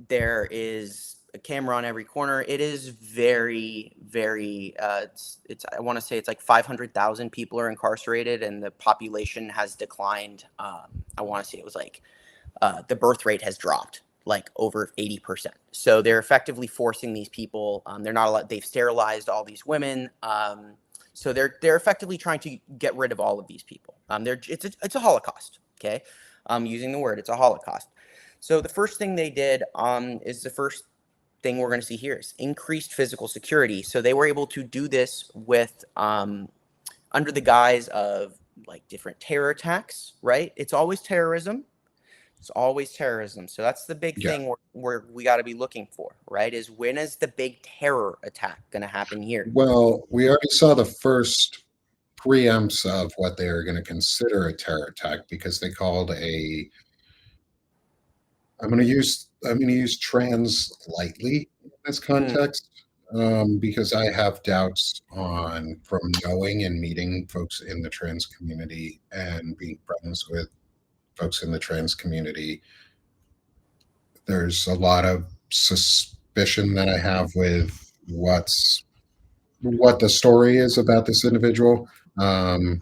there is a camera on every corner. It is very, very. It's I want to say it's like 500,000 people are incarcerated, and the population has declined. I want to say it was like the birth rate has dropped like over 80%. So they're effectively forcing these people. They're not allowed. They've sterilized all these women. So they're effectively trying to get rid of all of these people. It's a Holocaust. Okay, using the word, it's a Holocaust. So the first thing they did is the first thing we're going to see here is increased physical security. So they were able to do this with under the guise of like different terror attacks. Right? It's always terrorism. It's always terrorism. So that's the big Yeah. thing where we got to be looking for, right? Is when is the big terror attack going to happen here? Well, we already saw the first preempts of what they are going to consider a terror attack because they called a I'm going to use trans lightly in this Mm, context because I have doubts on from knowing and meeting folks in the trans community and being friends with folks in the trans community. There's a lot of suspicion that I have with what the story is about this individual. Um,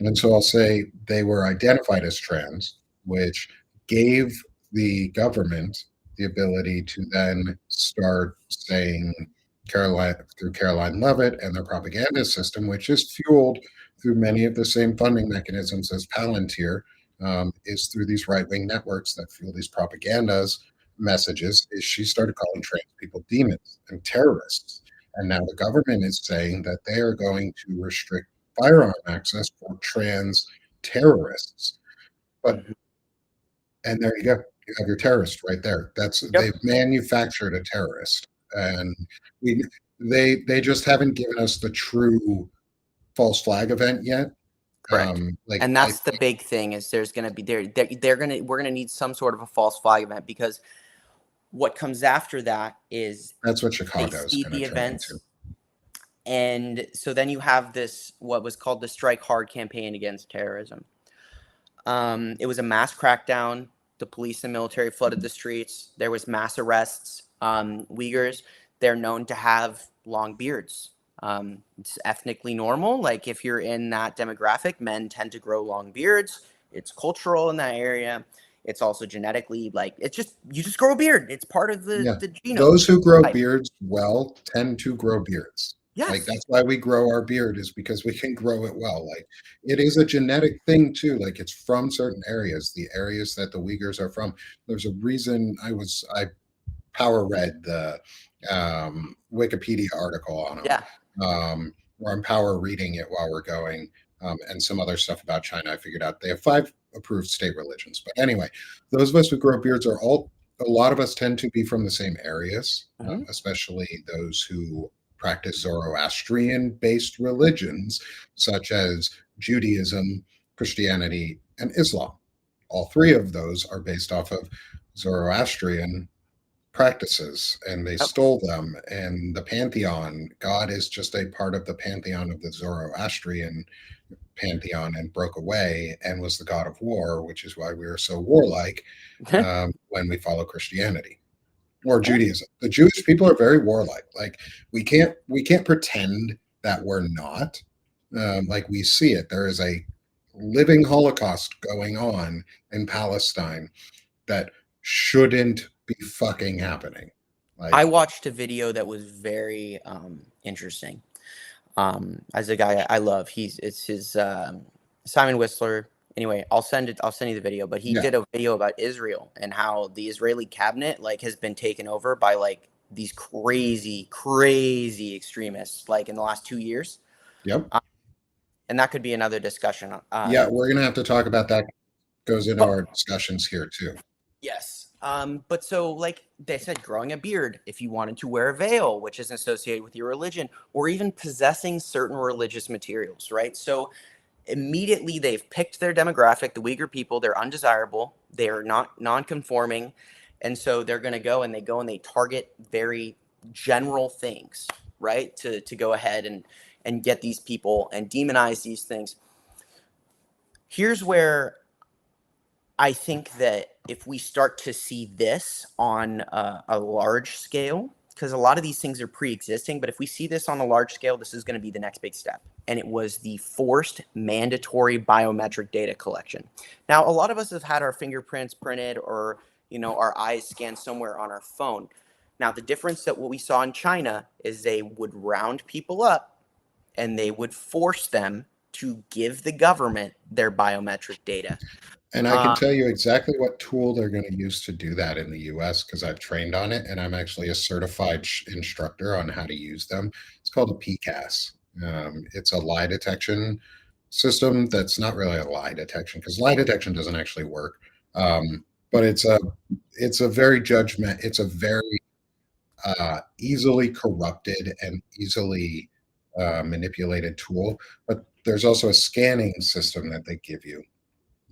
and so I'll say they were identified as trans, which gave the government the ability to then start saying Caroline through Caroline Levitt and their propaganda system, which is fueled through many of the same funding mechanisms as Palantir, is through these right wing networks that fuel these propagandas messages. Is she started calling trans people demons and terrorists, and now the government is saying that they are going to restrict firearm access for trans terrorists. But mhm. and there you go. You have your terrorist right there. That's Yep, they've manufactured a terrorist, and we they just haven't given us the true false flag event yet. correct. Like And I that's the big thing is there's going to be they're going to we're going to need some sort of a false flag event because what comes after that is that's what they Chicago is see going to the turn into. events. And so then you have this what was called the Strike Hard campaign against terrorism. It was a mass crackdown. The police and military flooded the streets. There was mass arrests. Uyghurs, they're known to have long beards. It's ethnically normal. Like if you're in that demographic, men tend to grow long beards. It's cultural in that area. It's also genetically like it's just you just grow a beard. It's part of Yeah. the genome Those who grow type. beards well tend to grow beards. Like Yes. that's why we grow our beard is because we can grow it well. Like it is a genetic thing too. Like it's from certain areas, the areas that the Uyghurs are from. There's a reason I power read the Wikipedia article on them, Yeah. or I'm power reading it while we're going, and some other stuff about China. I figured out they have 5 approved state religions. But anyway, those of us who grow beards are all, a lot of us tend to be from the same areas, Hmm. especially those who practice Zoroastrian based religions, such as Judaism, Christianity, and Islam. All 3 of those are based off of Zoroastrian practices and they Yep. stole them. And the pantheon, God is just a part of the pantheon of the Zoroastrian pantheon and broke away and was the god of war, which is why we are so warlike when we follow Christianity or Judaism. The Jewish people are very warlike. Like we can't pretend that we're not. Like we see it. There is a living Holocaust going on in Palestine that shouldn't be fucking happening. I Like, watched a video that was very interesting. As a guy I love, it's his Simon Whistler. Anyway, I'll send it. I'll send you the video. But he yeah, did a video about Israel and how the Israeli cabinet like has been taken over by like these crazy, crazy extremists like in the last 2 years. yep, Um, and that could be another discussion. yeah. We're gonna have to talk about that. Goes into But our discussions here too. yes. But so like they said, growing a beard, if you wanted to wear a veil, which is associated with your religion, or even possessing certain religious materials, right? So immediately they've picked their demographic, the Uyghur people, they're undesirable, they're not non-conforming, and so they're going to go and they target very general things, right? To go ahead and get these people and demonize these things. Here's where I think that if we start to see this on a large scale, because a lot of these things are pre-existing, but if we see this on a large scale, this is going to be the next big step. And it was the forced mandatory biometric data collection. Now, a lot of us have had our fingerprints printed or, our eyes scanned somewhere on our phone. Now, the difference that what we saw in China is they would round people up and they would force them to give the government their biometric data. And I can Uh, tell you exactly what tool they're going to use to do that in the US because I've trained on it and I'm actually a certified instructor on how to use them. It's called a PCAS. It's a lie detection system that's not really a lie detection because lie detection doesn't actually work. But it's a very judgment. It's a very easily corrupted and easily manipulated tool. But there's also a scanning system that they give you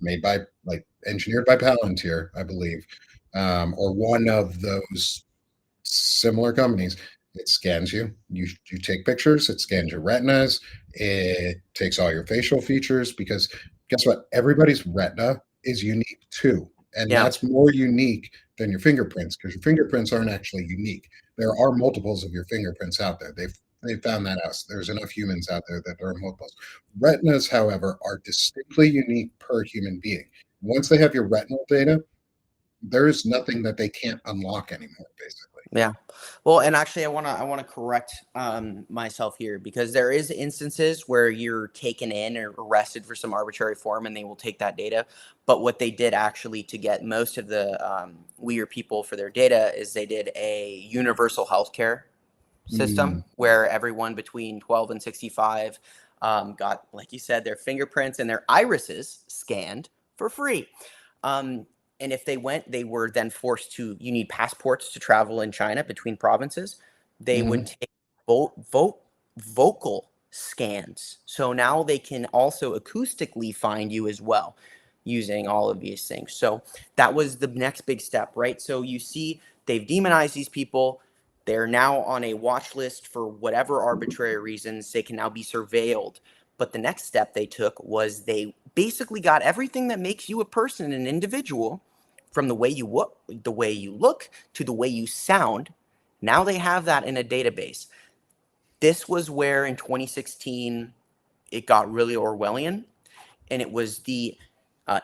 made by like engineered by Palantir, I believe, or one of those similar companies. It scans you. You take pictures. It scans your retinas. It takes all your facial features because guess what? Everybody's retina is unique too, and yeah. that's more unique than your fingerprints because your fingerprints aren't actually unique. There are multiples of your fingerprints out there. They found that out. There's enough humans out there that there are multiples. Retinas, however, are distinctly unique per human being. Once they have your retinal data, there is nothing that they can't unlock anymore, basically. Yeah. Well, and actually, I want to correct myself here because there is instances where you're taken in or arrested for some arbitrary form, and they will take that data. But what they did actually to get most of the Uyghur people for their data is they did a universal healthcare system Mm. where everyone between 12 and 65 got, like you said, their fingerprints and their irises scanned for free. And if they went, they were then forced to, you need passports to travel in China between provinces. They would Mhm. take vocal scans. So now they can also acoustically find you as well using all of these things. So that was the next big step, right? So you see, they've demonized these people. They're now on a watch list for whatever arbitrary reasons. They can now be surveilled. But the next step they took was they basically got everything that makes you a person, an individual, from the way you look to the way you sound. Now they have that in a database. This was where in 2016 it got really Orwellian, and it was the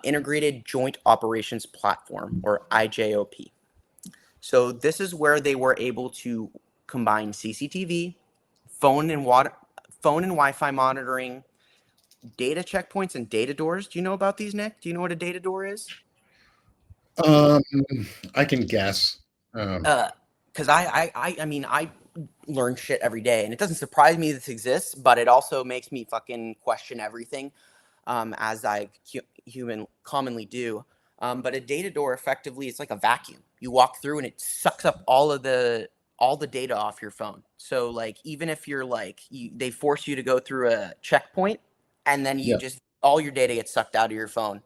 Integrated Joint Operations Platform, or IJOP. So this is where they were able to combine CCTV, phone and water, phone and Wi-Fi monitoring, data checkpoints, and data doors. Do you know about these, Nick? Do you know what a data door is? Um, I can guess. Um, Because I mean, I learn shit every day, and it doesn't surprise me this exists, but it also makes me fucking question everything, as I human commonly do. But a data door effectively it's like a vacuum. You walk through and it sucks up all the data off your phone. So like even if you're like they force you to go through a checkpoint, and then you yeah, just all your data gets sucked out of your phone.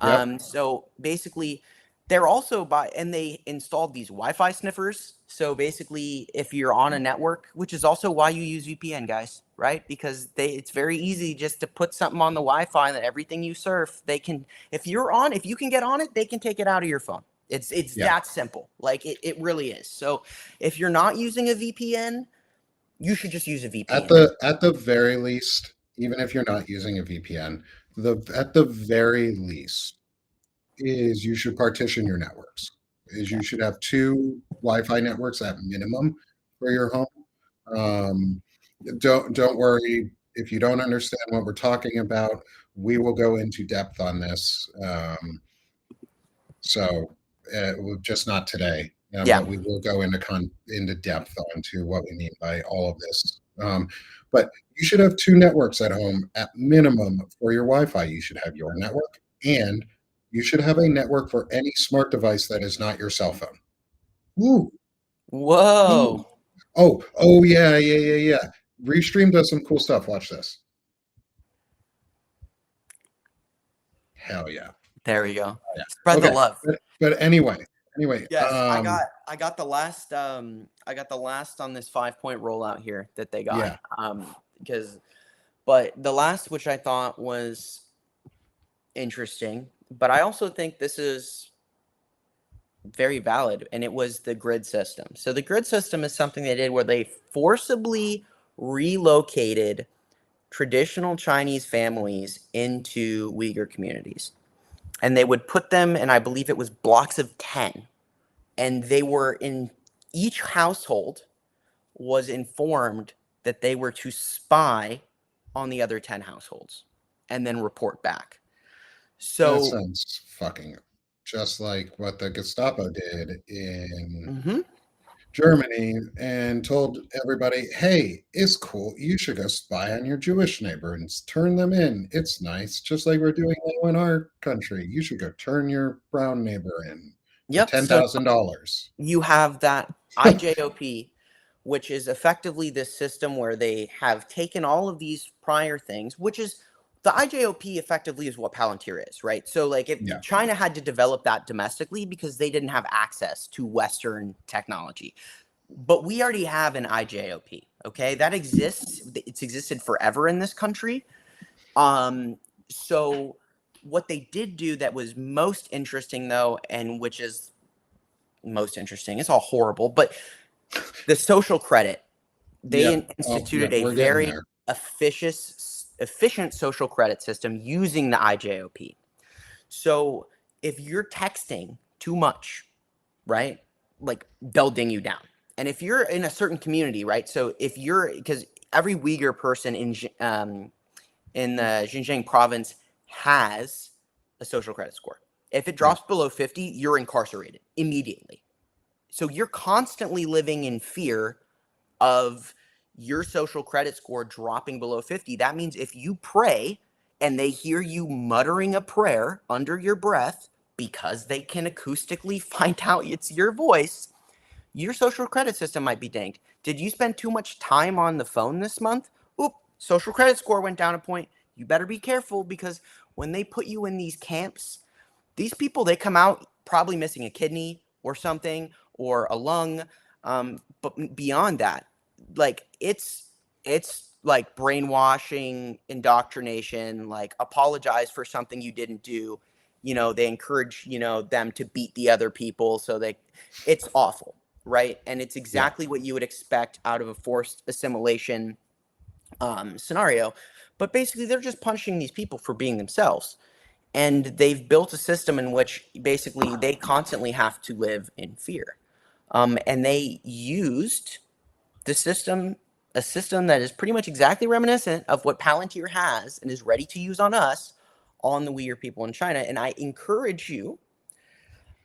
yep. So basically, they're also and they installed these Wi-Fi sniffers. So basically, if you're on a network, which is also why you use VPN, guys, right? Because it's very easy just to put something on the Wi-Fi that everything you surf, they can, if you can get on it, they can take it out of your phone. It's Yeah. that simple. Like it really is. So if you're not using a VPN, you should just use a At VPN. the very least, even if you're not using a VPN, the at the very least is you should partition your networks. Is Yeah. you should have two Wi-Fi networks at minimum for your home. Um, don't worry if you don't understand what we're talking about. We will go into depth on this. So just not today, Yeah. but we will go into depth onto what we mean by all of this. But you should have two networks at home at minimum for your Wi-Fi. You should have your network, and you should have a network for any smart device that is not your cell phone. Ooh, ooh. Whoa. Oh, yeah, yeah, yeah, yeah. Restream does some cool stuff. Watch this. Hell yeah. There we go. Yeah. Spread the Okay. love. But anyway, Yes, I got the last on this 5 point rollout here that they got. yeah, Because but the last, which I thought was interesting, but I also think this is very valid, and it was the grid system. So the grid system is something they did where they forcibly relocated traditional Chinese families into Uyghur communities. And they would put them, and I believe it was blocks of 10. And they were in each household was informed that they were to spy on the other 10 households and then report back. that So, sounds fucking just like what the Gestapo did in mhm. Germany and told everybody, hey, it's cool. You should go spy on your Jewish neighbor and turn them in. It's nice, just like we're doing now in our country. You should go turn your brown neighbor in for Yep. So $10,000. you have that IJOP, which is effectively this system where they have taken all of these prior things, which is the IJOP effectively is what Palantir is, right? So, like, if Yeah, China had to develop that domestically because they didn't have access to Western technology. But we already have an IJOP, okay? That exists. It's existed forever in this country. So what they did do that was most interesting, though, and which is most interesting, it's all horrible, but the social credit, they yep. Oh, yeah, instituted a we're getting very there. efficient social credit system using the IJOP. So if you're texting too much, right, like they'll ding you down. And if you're in a certain community, right, so if you're, because every Uyghur person in the Xinjiang province has a social credit score. If it Yeah, drops below 50, you're incarcerated immediately. So you're constantly living in fear of your social credit score dropping below 50. That means if you pray and they hear you muttering a prayer under your breath because they can acoustically find out it's your voice, your social credit system might be dinged. Did you spend too much time on the phone this month? Oop, social credit score went down a point. You better be careful because when they put you in these camps, these people, they come out probably missing a kidney or something or a lung. But beyond that, like it's like brainwashing, indoctrination, like apologize for something you didn't do. They encourage, them to beat the other people. So it's awful, right? And it's yeah, exactly what you would expect out of a forced assimilation scenario. But basically, they're just punishing these people for being themselves. And they've built a system in which basically they constantly have to live in fear. And they used the system, a system that is pretty much exactly reminiscent of what Palantir has and is ready to use on us, on the Uyghur people in China. And I encourage you,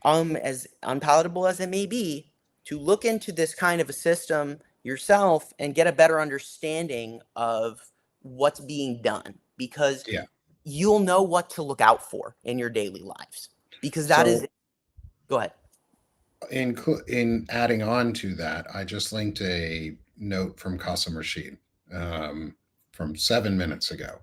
as unpalatable as it may be, to look into this kind of a system yourself and get a better understanding of what's being done, because yeah. you'll know what to look out for in your daily lives. Because that is, So go ahead. in adding on to that, I just linked a note from Qasim Rashid um, from 7 minutes ago.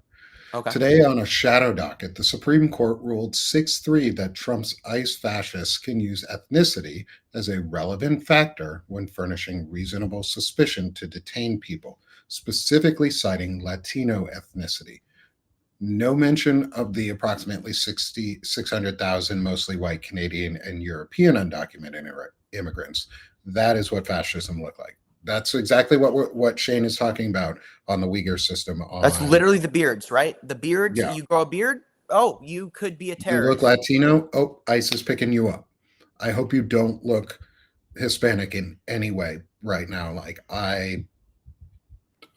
Okay. Today, on a shadow docket, the Supreme Court ruled 6-3 that Trump's ICE fascists can use ethnicity as a relevant factor when furnishing reasonable suspicion to detain people, specifically citing Latino ethnicity. No mention of the approximately 600,000 mostly white Canadian and European undocumented immigrants. That is what fascism looked like. That's exactly what Shane is talking about on the Uyghur system. That's On literally the beards, right? The beards, Yeah, you grow a beard, oh, you could be a you look terrorist. Latino. Oh, ICE is picking you up. I hope you don't look Hispanic in any way right now. Like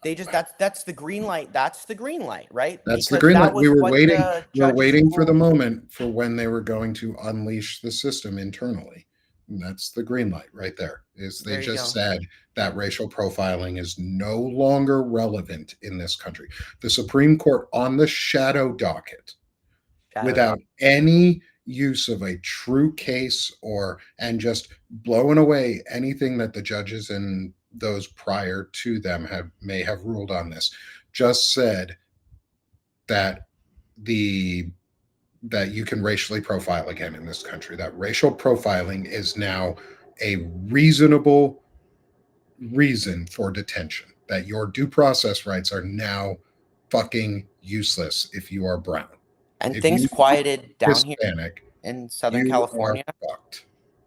They just that's the green light. That's the green light, right? That's the Because green that light. We was were what waiting. the We're judges waiting for the ruled. moment for when they were going to unleash the system internally. And that's the green light right there. Is they There you just go. said that racial profiling is no longer relevant in this country. The Supreme Court on the shadow docket, Shadow without dog. any use of a true case or and just blowing away anything that the judges and those prior to them may have ruled on this, just said that the that you can racially profile again in this country, that racial profiling is now a reasonable reason for detention, that your due process rights are now fucking useless if you are brown. And If things you quieted are down here Hispanic, in Southern you are California fucked.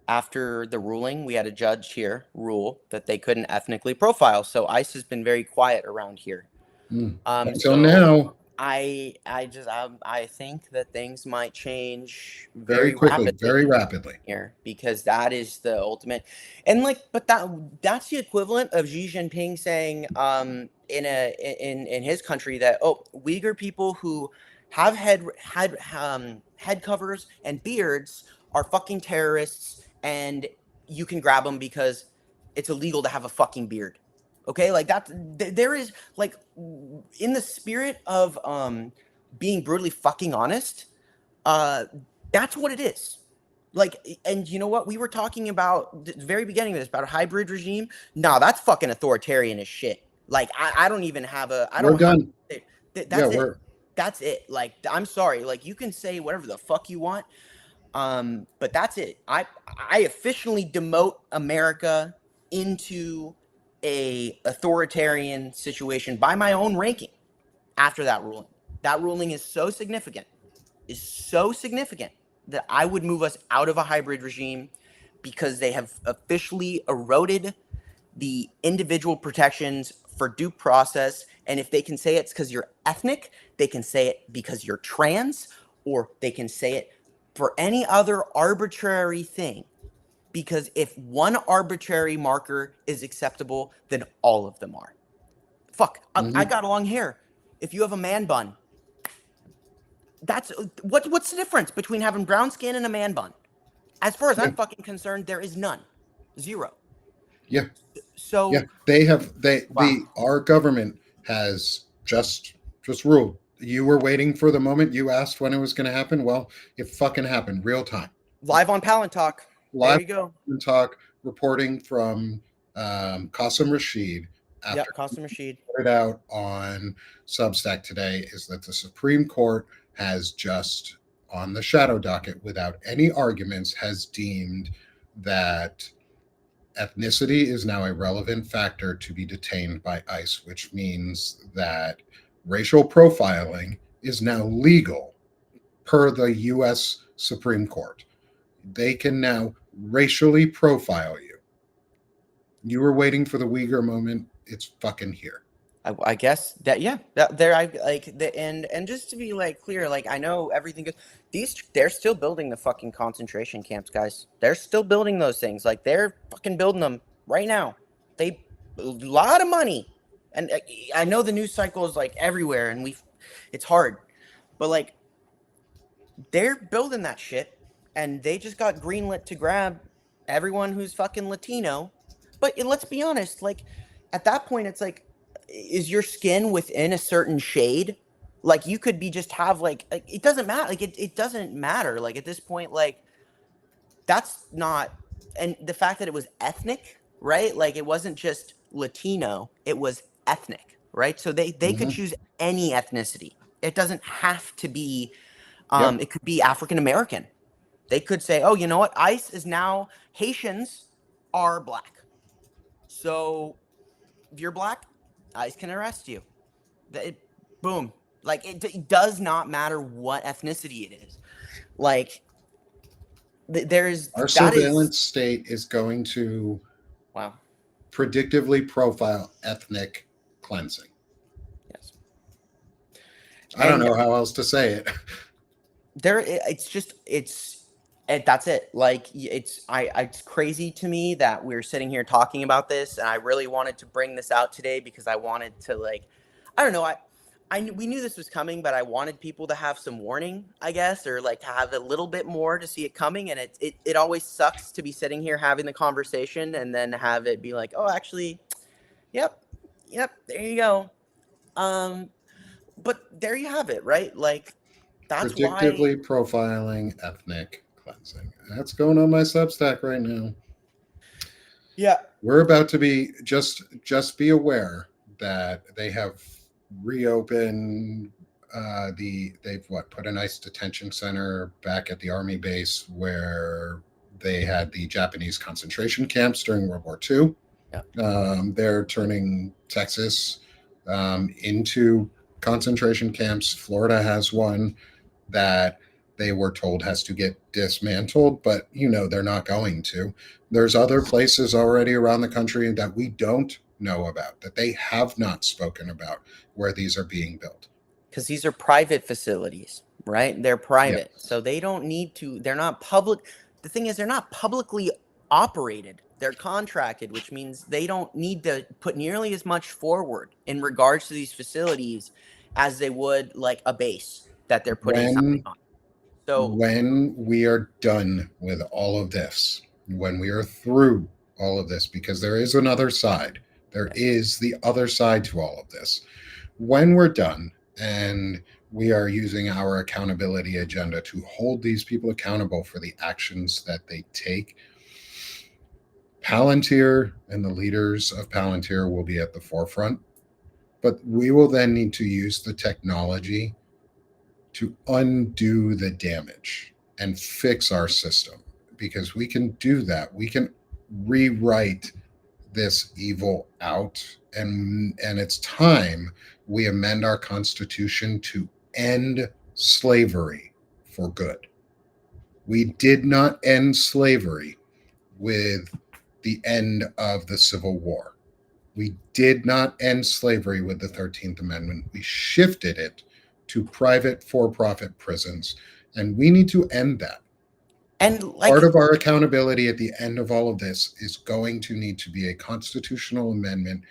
after the ruling. We had a judge here rule that they couldn't ethnically profile. So ICE has been very quiet around here. Until So now, I think that things might change very very quickly, rapidly very rapidly. here because that is the ultimate. And like, but that's the equivalent of Xi Jinping saying in his country that, oh, Uyghur people who have head covers and beards are fucking terrorists, and you can grab them because it's illegal to have a fucking beard. Okay, like that. There is like, in the spirit of being brutally fucking honest, uh, that's what it is. Like, and you know what? We were talking about the very beginning of this about a hybrid regime. No, that's fucking authoritarian as shit. Like, I don't even have a. I We're don't have. done. Yeah, That's it. we're That's it. Like, I'm sorry. Like, you can say whatever the fuck you want. But that's it. I officially demote America into a authoritarian situation by my own ranking after that ruling. That ruling is so significant that I would move us out of a hybrid regime because they have officially eroded the individual protections for due process. And if they can say it's because you're ethnic, they can say it because you're trans, or they can say it for any other arbitrary thing. Because if one arbitrary marker is acceptable, then all of them are. Fuck, I mhm. got long hair. If you have a man bun, that's what's the difference between having brown skin and a man bun? As far as Yeah, I'm fucking concerned, there is none. Zero. yeah, yeah. So, They have wow. the our government has just ruled. You were waiting for the moment. You asked when it was going to happen. Well, it fucking happened real time. Live on Palantalk. There Live you go. talk reporting from Qasim Rashid after Yep, Qasim Rashid. put it out on Substack today is that the Supreme Court has just, on the shadow docket, without any arguments, has deemed that ethnicity is now a relevant factor to be detained by ICE, which means that racial profiling is now legal per the US Supreme Court. They can now racially profile you. You were waiting for the Uyghur moment. It's fucking here. I guess that, yeah, that there I like the and just to be like clear, like I know everything is these they're still building the fucking concentration camps, guys. They're still building those things. Like they're fucking building them right now. They a lot of money, and I know the news cycle is like everywhere, and it's hard, but like they're building that shit, and they just got greenlit to grab everyone who's fucking Latino. But let's be honest, like at that point, it's like, is your skin within a certain shade? Like you could be just have like it doesn't matter. Like it doesn't matter. Like at this point, like that's not, and the fact that it was ethnic, right? Like it wasn't just Latino, it was ethnic, right? So they could Mhm. choose any ethnicity. It doesn't have to be. Yep. It could be African American. They could say, "Oh, you know what? ICE is now Haitians are black. So if you're black, ICE can arrest you." It, boom. Like it does not matter what ethnicity it is. Like Our that is surveillance state is going to wow. predictively profile ethnic cleansing. Yes. I don't And know how else to say it. it's just that's it. Like it's crazy to me that we're sitting here talking about this, and I really wanted to bring this out today because I wanted to, like, I don't know, we knew this was coming, but I wanted people to have some warning, I guess, or like to have a little bit more to see it coming. And it always sucks to be sitting here having the conversation and then have it be like, oh, actually, yep, there you go. um but there you have it, right? Like that's why. Predictively profiling ethnic cleansing. That's going on my Substack right now. Yeah. We're about to be just be aware that they have reopened they've put a nice detention center back at the army base where they had the Japanese concentration camps during World War II. Yeah. They're turning Texas into concentration camps. Florida has one that they were told has to get dismantled, but they're not going to. There's other places already around the country that we don't know about, that they have not spoken about, where these are being built. Because these are private facilities, right? They're private. Yes. So they don't need to, they're not public. The thing is, they're not publicly operated. They're contracted, which means they don't need to put nearly as much forward in regards to these facilities as they would like a base that they're putting something when on. So, when we are done with all of this, when we are through all of this, because there is another side, there yes. is the other side to all of this. When we're done and we are using our accountability agenda to hold these people accountable for the actions that they take, Palantir and the leaders of Palantir will be at the forefront. But we will then need to use the technology to undo the damage and fix our system, because we can do that. We can rewrite this evil out, and it's time we amend our constitution to end slavery for good. We did not end slavery with the end of the Civil War. We did not end slavery with the 13th Amendment. We shifted it to private for profit prisons, and we need to end that. And Part like, of our accountability at the end of all of this is going to need to be a constitutional amendment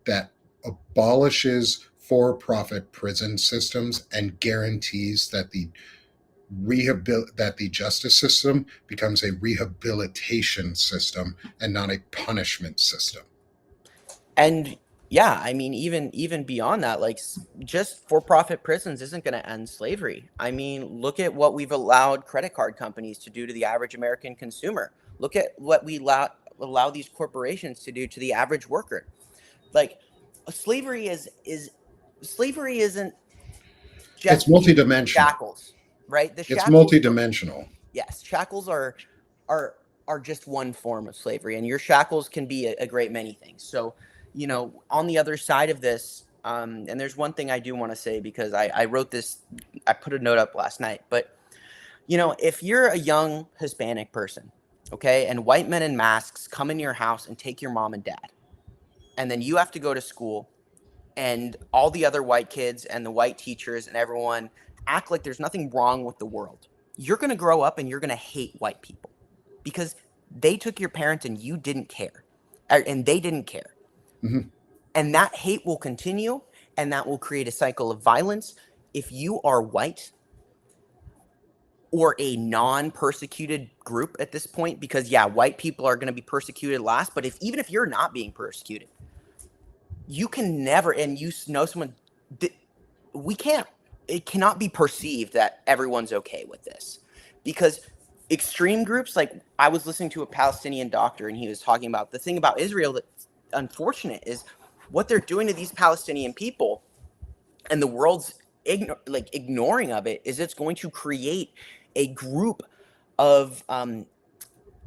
that abolishes for profit prison systems and guarantees that the justice system becomes a rehabilitation system and not a punishment system. and yeah, I mean, even beyond that, like just for-profit prisons isn't going to end slavery. I mean, look at what we've allowed credit card companies to do to the average American consumer. Look at what we allow these corporations to do to the average worker. Like, slavery is slavery isn't It's just being multidimensional. shackles, right? The It's shackles, multidimensional. yes, shackles are are just one form of slavery, and your shackles can be a great many things. So, on the other side of this, and there's one thing I do want to say, because I wrote this, I put a note up last night, but if you're a young Hispanic person, okay, and white men in masks come in your house and take your mom and dad, and then you have to go to school, and all the other white kids and the white teachers and everyone act like there's nothing wrong with the world, you're going to grow up and you're going to hate white people because they took your parents and you didn't care, and they didn't care. Mm-hmm. And that hate will continue, and that will create a cycle of violence. If you are white or a non-persecuted group at this point, because yeah, white people are going to be persecuted last, but even if you're not being persecuted, you can never, and you know someone, we can't, it cannot be perceived that everyone's okay with this, because extreme groups, like I was listening to a Palestinian doctor, and he was talking about the thing about Israel that's unfortunate is what they're doing to these Palestinian people, and the world's ignoring of it is it's going to create a group of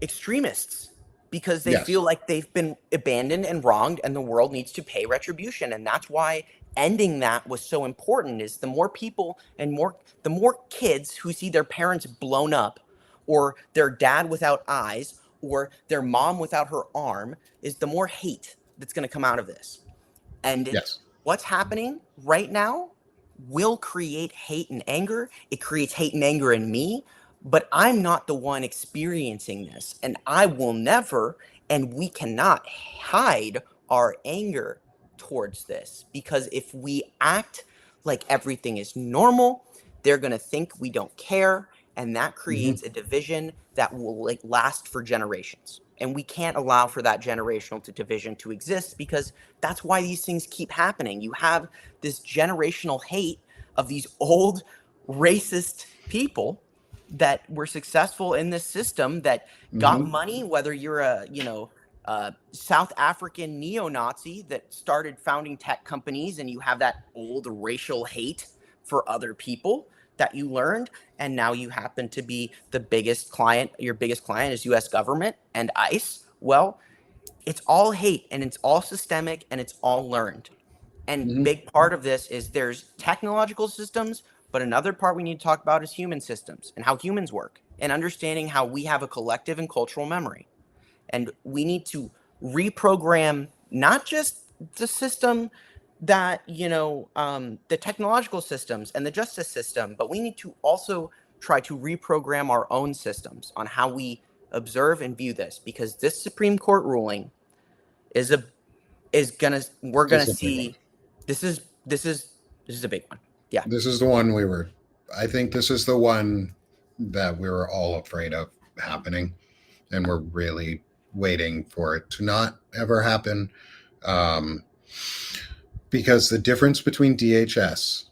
extremists because they Yes. feel like they've been abandoned and wronged and the world needs to pay retribution. And that's why ending that was so important. Is the more people and the more kids who see their parents blown up, or their dad without eyes, or their mom without her arm, is the more hate that's going to come out of this. And Yes. what's happening right now will create hate and anger. It creates hate and anger in me, but I'm not the one experiencing this. And I will never, and we cannot hide our anger towards this, because if we act like everything is normal, they're going to think we don't care. And that Hmm. creates a division that will last for generations. And we can't allow for that generational division to exist, because that's why these things keep happening. You have this generational hate of these old racist people that were successful in this system, that got Hmm. money, whether you're a, South African neo-Nazi that started founding tech companies, and you have that old racial hate for other people that you learned, and now you happen to be the biggest client, your biggest client is US government and ICE. Well, it's all hate, and it's all systemic, and it's all learned. And Hmm. big part of this is there's technological systems, but another part we need to talk about is human systems and how humans work, and understanding how we have a collective and cultural memory. And we need to reprogram not just the system that, the technological systems and the justice system, but we need to also try to reprogram our own systems on how we observe and view this, because this Supreme Court ruling is a is gonna we're This gonna is a big one. see. This is a big one. Yeah. This is the one we were. I think this is the one that we were all afraid of happening, and we're really waiting for it to not ever happen. Um, because the difference between DHS,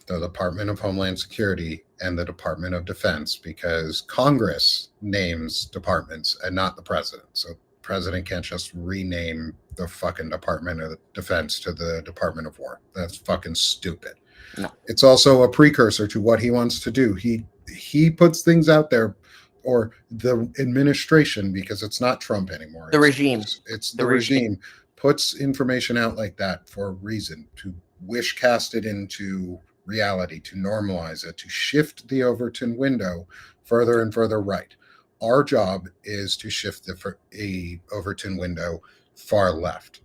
the Department of Homeland Security, and the Department of Defense, because Congress names departments and not the president. So the president can't just rename the fucking Department of Defense to the Department of War. That's fucking stupid. No. It's also a precursor to what he wants to do. He puts things out there, or the administration, because it's not Trump anymore. The It's regime. it's it's The the regime. regime puts information out like that for a reason, to wish cast it into reality, to normalize it, to shift the Overton window further and further right. Our job is to shift a Overton window far left,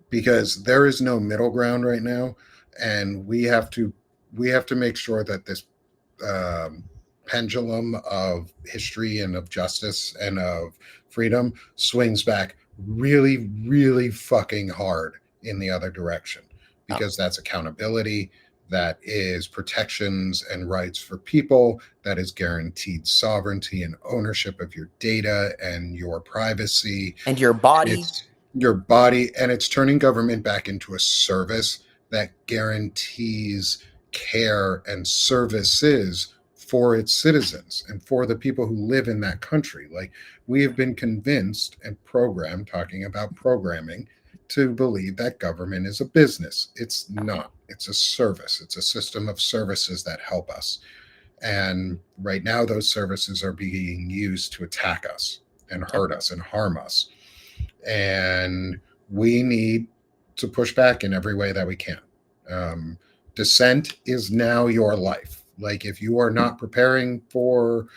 because there is no middle ground right now, and we have to make sure that this um, pendulum of history and of justice and of freedom swings back really, really fucking hard in the other direction, Oh, because that's accountability, that is protections and rights for people, that is guaranteed sovereignty and ownership of your data and your privacy. and your And body. it's your body, and it's turning government back into a service that guarantees care and services for its citizens and for the people who live in that country. Like, we have been convinced and programmed, talking about programming, to believe that government is a business. It's not. It's a service. It's a system of services that help us. And right now, those services are being used to attack us and Yep. hurt us and harm us. And we need to push back in every way that we can. Um, Dissent is now your life. Like, if you are not preparing for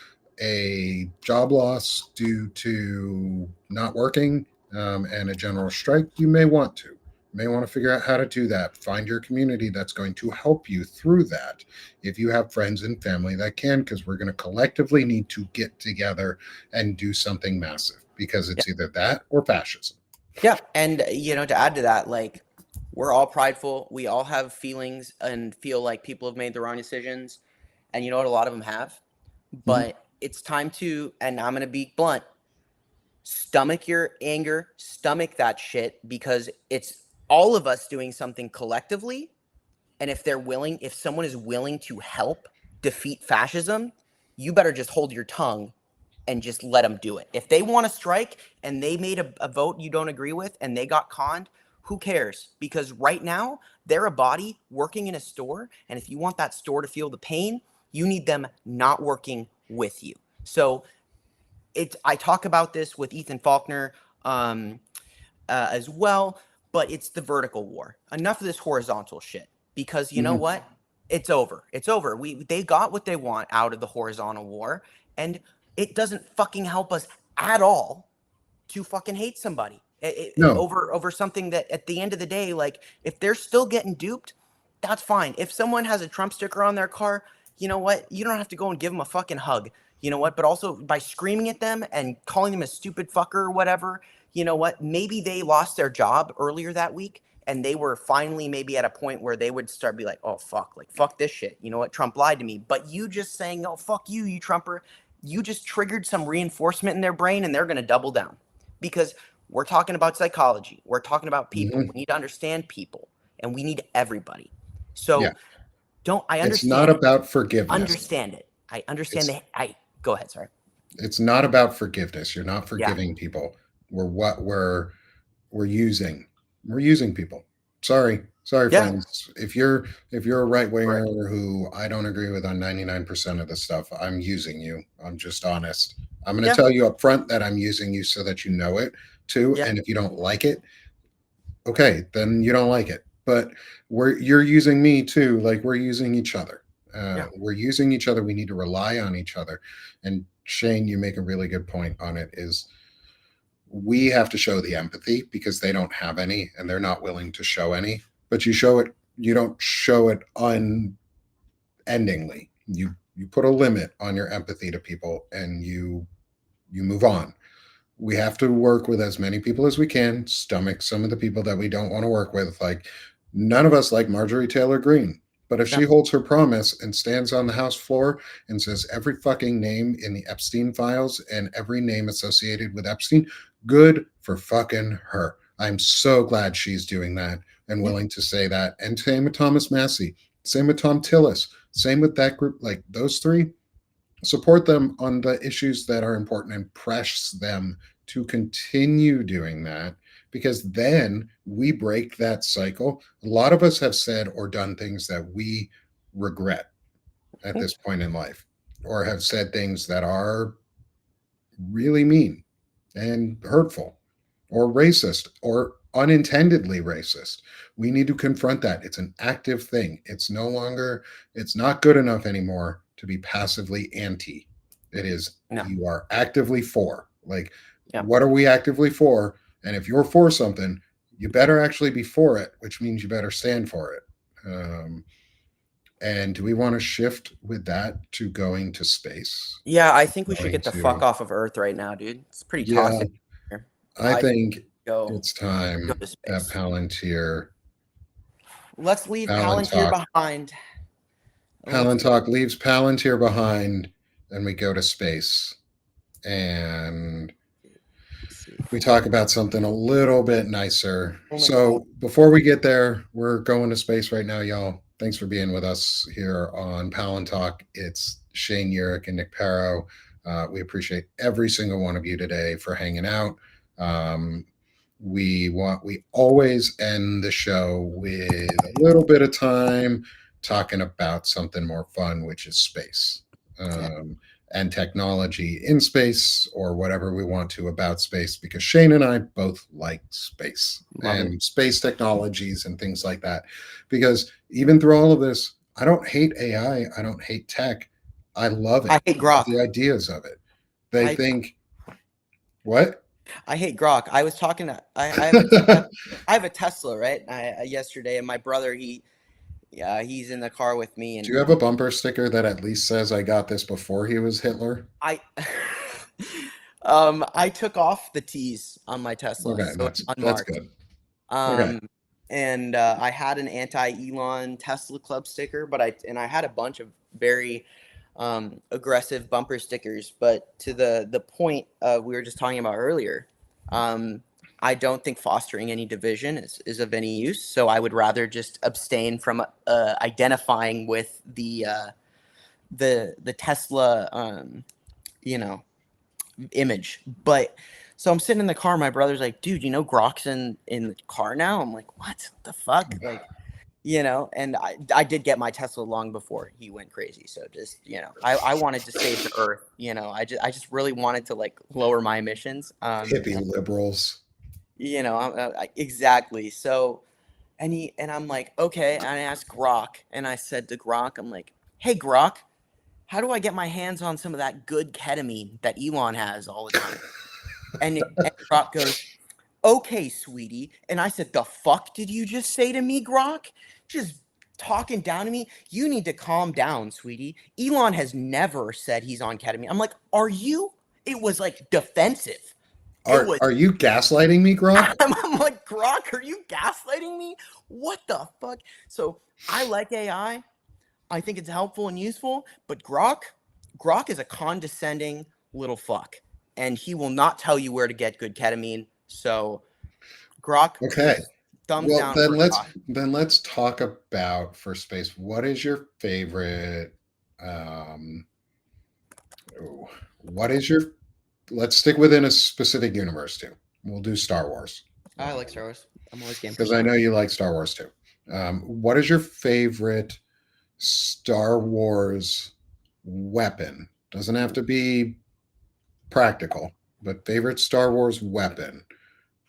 a job loss due to not working, and a general strike, you may want to. You may want to figure out how to do that. Find your community that's going to help you through that. If you have friends and family that can, because we're going to collectively need to get together and do something massive, because Yeah. it's either that or fascism. Yeah. And, to add to that, like, we're all prideful. We all have feelings and feel like people have made the wrong decisions. And you know what? A lot of them have. Mhm. But it's time to, and I'm going to be blunt, stomach your anger, stomach that shit, because it's all of us doing something collectively. And if someone is willing to help defeat fascism, you better just hold your tongue and just let them do it. If they want to strike and they made a vote you don't agree with and they got conned, Who cares? Because right now they're a body working in a store, and if you want that store to feel the pain, you need them not working with you. So I talk about this with Ethan Faulkner as well, but it's the vertical war. Enough of this horizontal shit, because you know Mhm. what? It's over. It's over. They got what they want out of the horizontal war, and it doesn't fucking help us at all to fucking hate somebody No. over something that at the end of the day, like if they're still getting duped, that's fine. If someone has a Trump sticker on their car, you know what? You don't have to go and give them a fucking hug. You know what? But also by screaming at them and calling them a stupid fucker or whatever, you know what? Maybe they lost their job earlier that week and they were finally maybe at a point where they would start be like, oh fuck, like fuck this shit. You know what? Trump lied to me. But you just saying, oh fuck you, you Trumper, you just triggered some reinforcement in their brain and they're gonna double down. Because we're talking about psychology. We're talking about people. Mhm. We need to understand people and we need everybody. Yeah. So don't I It's not understand about forgiveness. understand it. I understand It's that I go ahead, sorry. it's not about forgiveness. You're not Yeah. forgiving people. We're using. We're using people. Sorry, Yeah. friends. If you're a right Right. winger who I don't agree with on 99% of the stuff, I'm using you. I'm just honest. I'm going to Yeah. tell you up front that I'm using you so that you know it too. Yeah. And if you don't like it, okay, then you don't like it. But you're using me too. Like we're using each other. Yeah. We're using each other. We need to rely on each other. And Shane, you make a really good point on it. Is we have to show the empathy because they don't have any and they're not willing to show any. But you don't show it unendingly. You put a limit on your empathy to people and you move on. We have to work with as many people as we can, stomach some of the people that we don't want to work with. Like, none of us like Marjorie Taylor Greene. But if Yeah. she holds her promise and stands on the House floor and says every fucking name in the Epstein files and every name associated with Epstein, good for fucking her. I'm so glad she's doing that and Yeah. willing to say that. And same with Thomas Massey, same with Tom Tillis, same with that group. Like those three, support them on the issues that are important and press them to continue doing that because then we break that cycle. A lot of us have said or done things that we regret at this point in life or have said things that are really mean and hurtful or racist or unintendedly racist. We need to confront that. It's an active thing. It's not good enough anymore to be passively anti. It is, No. you are actively for. Like, Yeah. what are we actively for? And if you're for something, you better actually be for it, which means you better stand for it. And do we want to shift with that to going to space? Yeah, I think we should Going get the fuck to, off of Earth right now, dude. It's pretty yeah, toxic here. I I think go it's go time to that space. Palantir, Let's leave Palantir Palantalk, behind. Let's Palantalk leaves Palantir behind, and we go to space. And see. we talk about something a little bit nicer. Oh my god. So before we get there, we're going to space right now, y'all. Thanks for being with us here on Palantalk. It's Shane Urick and Nick Parrow. We appreciate every single one of you today for hanging out. Um, we always end the show with a little bit of time talking about something more fun, which is space. Yeah. And technology in space or whatever we want to about space because Shane and I both like space Love it. and space technologies and things like that. Because even through all of this, I don't hate AI, I don't hate tech. I love I it. hate I love Grok. the ideas of it. They I think, what? I hate Grok. I was talking to I have a Tesla, right? Yesterday, and my brother he's in the car with me, Do you and have a bumper sticker that at least says I got this before he was Hitler? I I took off the T's on my Tesla, Okay, so it's that's unmarked. good. Okay. Um, and I had an anti-Elon Tesla Club sticker, but I had a bunch of very aggressive bumper stickers. But to the point we were just talking about earlier, um, I don't think fostering any division is of any use. So I would rather just abstain from identifying with the Tesla you know image. But So I'm sitting in the car. My brother's like, dude, Grok's in the car now. I'm like, what the fuck? Like, and I did get my Tesla long before he went crazy. So just, I wanted to save the earth. I just really wanted to like lower my emissions. Hippie liberals. Exactly. So, and I'm like, okay. And I asked Grok, and I said to Grok, I'm like, hey, Grok, how do I get my hands on some of that good ketamine that Elon has all the time? And Grok goes, okay, sweetie. And I said, the fuck did you just say to me, Grok? Just talking down to me. You need to calm down, sweetie. Elon has never said he's on ketamine. I'm like, are you? It was like defensive. It was. Are you gaslighting me, Grok? I'm like, Grok, are you gaslighting me? What the fuck? So I like AI. I think it's helpful and useful, but Grok is a condescending little fuck, and he will not tell you where to get good ketamine. So, Grok, Okay. just thumbs Well, down for Grok. then let's talk about first space. What is your favorite? Um, oh, what is your? Let's stick within a specific universe too. We'll do Star Wars I like Star Wars. I'm always game for because I Star know Wars. you like Star Wars too. What is your favorite Star Wars weapon? Doesn't have to be practical, but favorite Star Wars weapon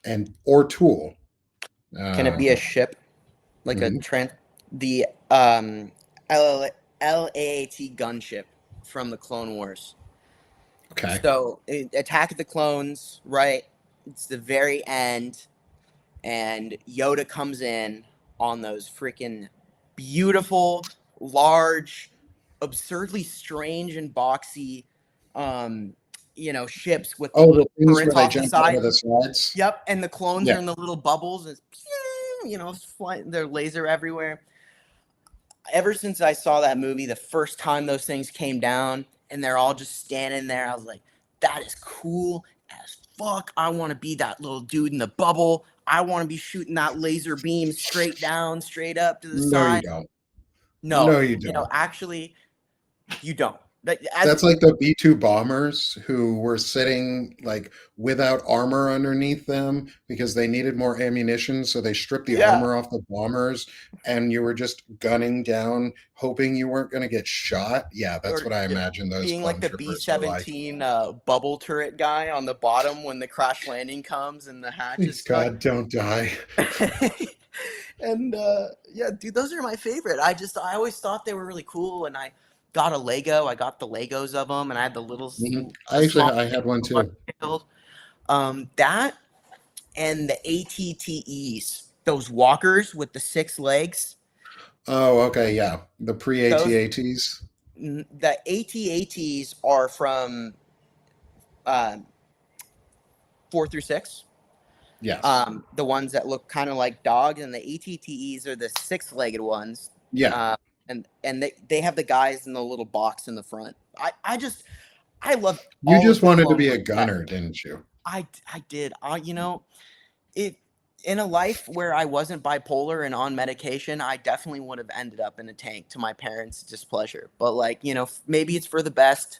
and or tool. Can it Uh, be a ship like a mhm. the LAAT gunship from the Clone Wars? Okay. So, Attack of the Clones, right? It's the very end, and Yoda comes in on those freaking beautiful, large, absurdly strange and boxy, um, ships with the Oh, the little things where turrets they off the jump out side. of the sides. Yep, and the clones Yeah. are in the little bubbles, and flying, their laser everywhere. Ever since I saw that movie, the first time those things came down, and they're all just standing there, I was like, that is cool as fuck. I want to be that little dude in the bubble. I want to be shooting that laser beam straight down, straight up to the No, you side. don't. No, No, you don't. actually, you don't. As That's like the B-2 bombers who were sitting like without armor underneath them because they needed more ammunition. So they stripped the yeah, armor off the bombers and you were just gunning down, hoping you weren't going to get shot. Yeah, that's or what I imagine those being like clone the B troopers were like. 17 bubble turret guy on the bottom when the crash landing comes and the hatch is Please, stuck. God, don't die. And yeah, dude, those are my favorite. I always thought they were really cool, and I got a Lego. I got the Legos of them, and I had the little Mhm. a small I had one too. build. That and the ATTEs, those walkers with the 6 legs. Oh, okay, yeah. The Those pre-AT-ATs. the ATATs are from um, 4 through 6. Yes. The ones that look kind of like dogs, and the ATTEs are the 6-legged ones. Yeah. Uh, and they have the guys in the little box in the front. I love You all just of the wanted to Clone be Wars a tech. gunner, didn't you? I did. It in a life where I wasn't bipolar and on medication, I definitely would have ended up in a tank to my parents' displeasure. But like, maybe it's for the best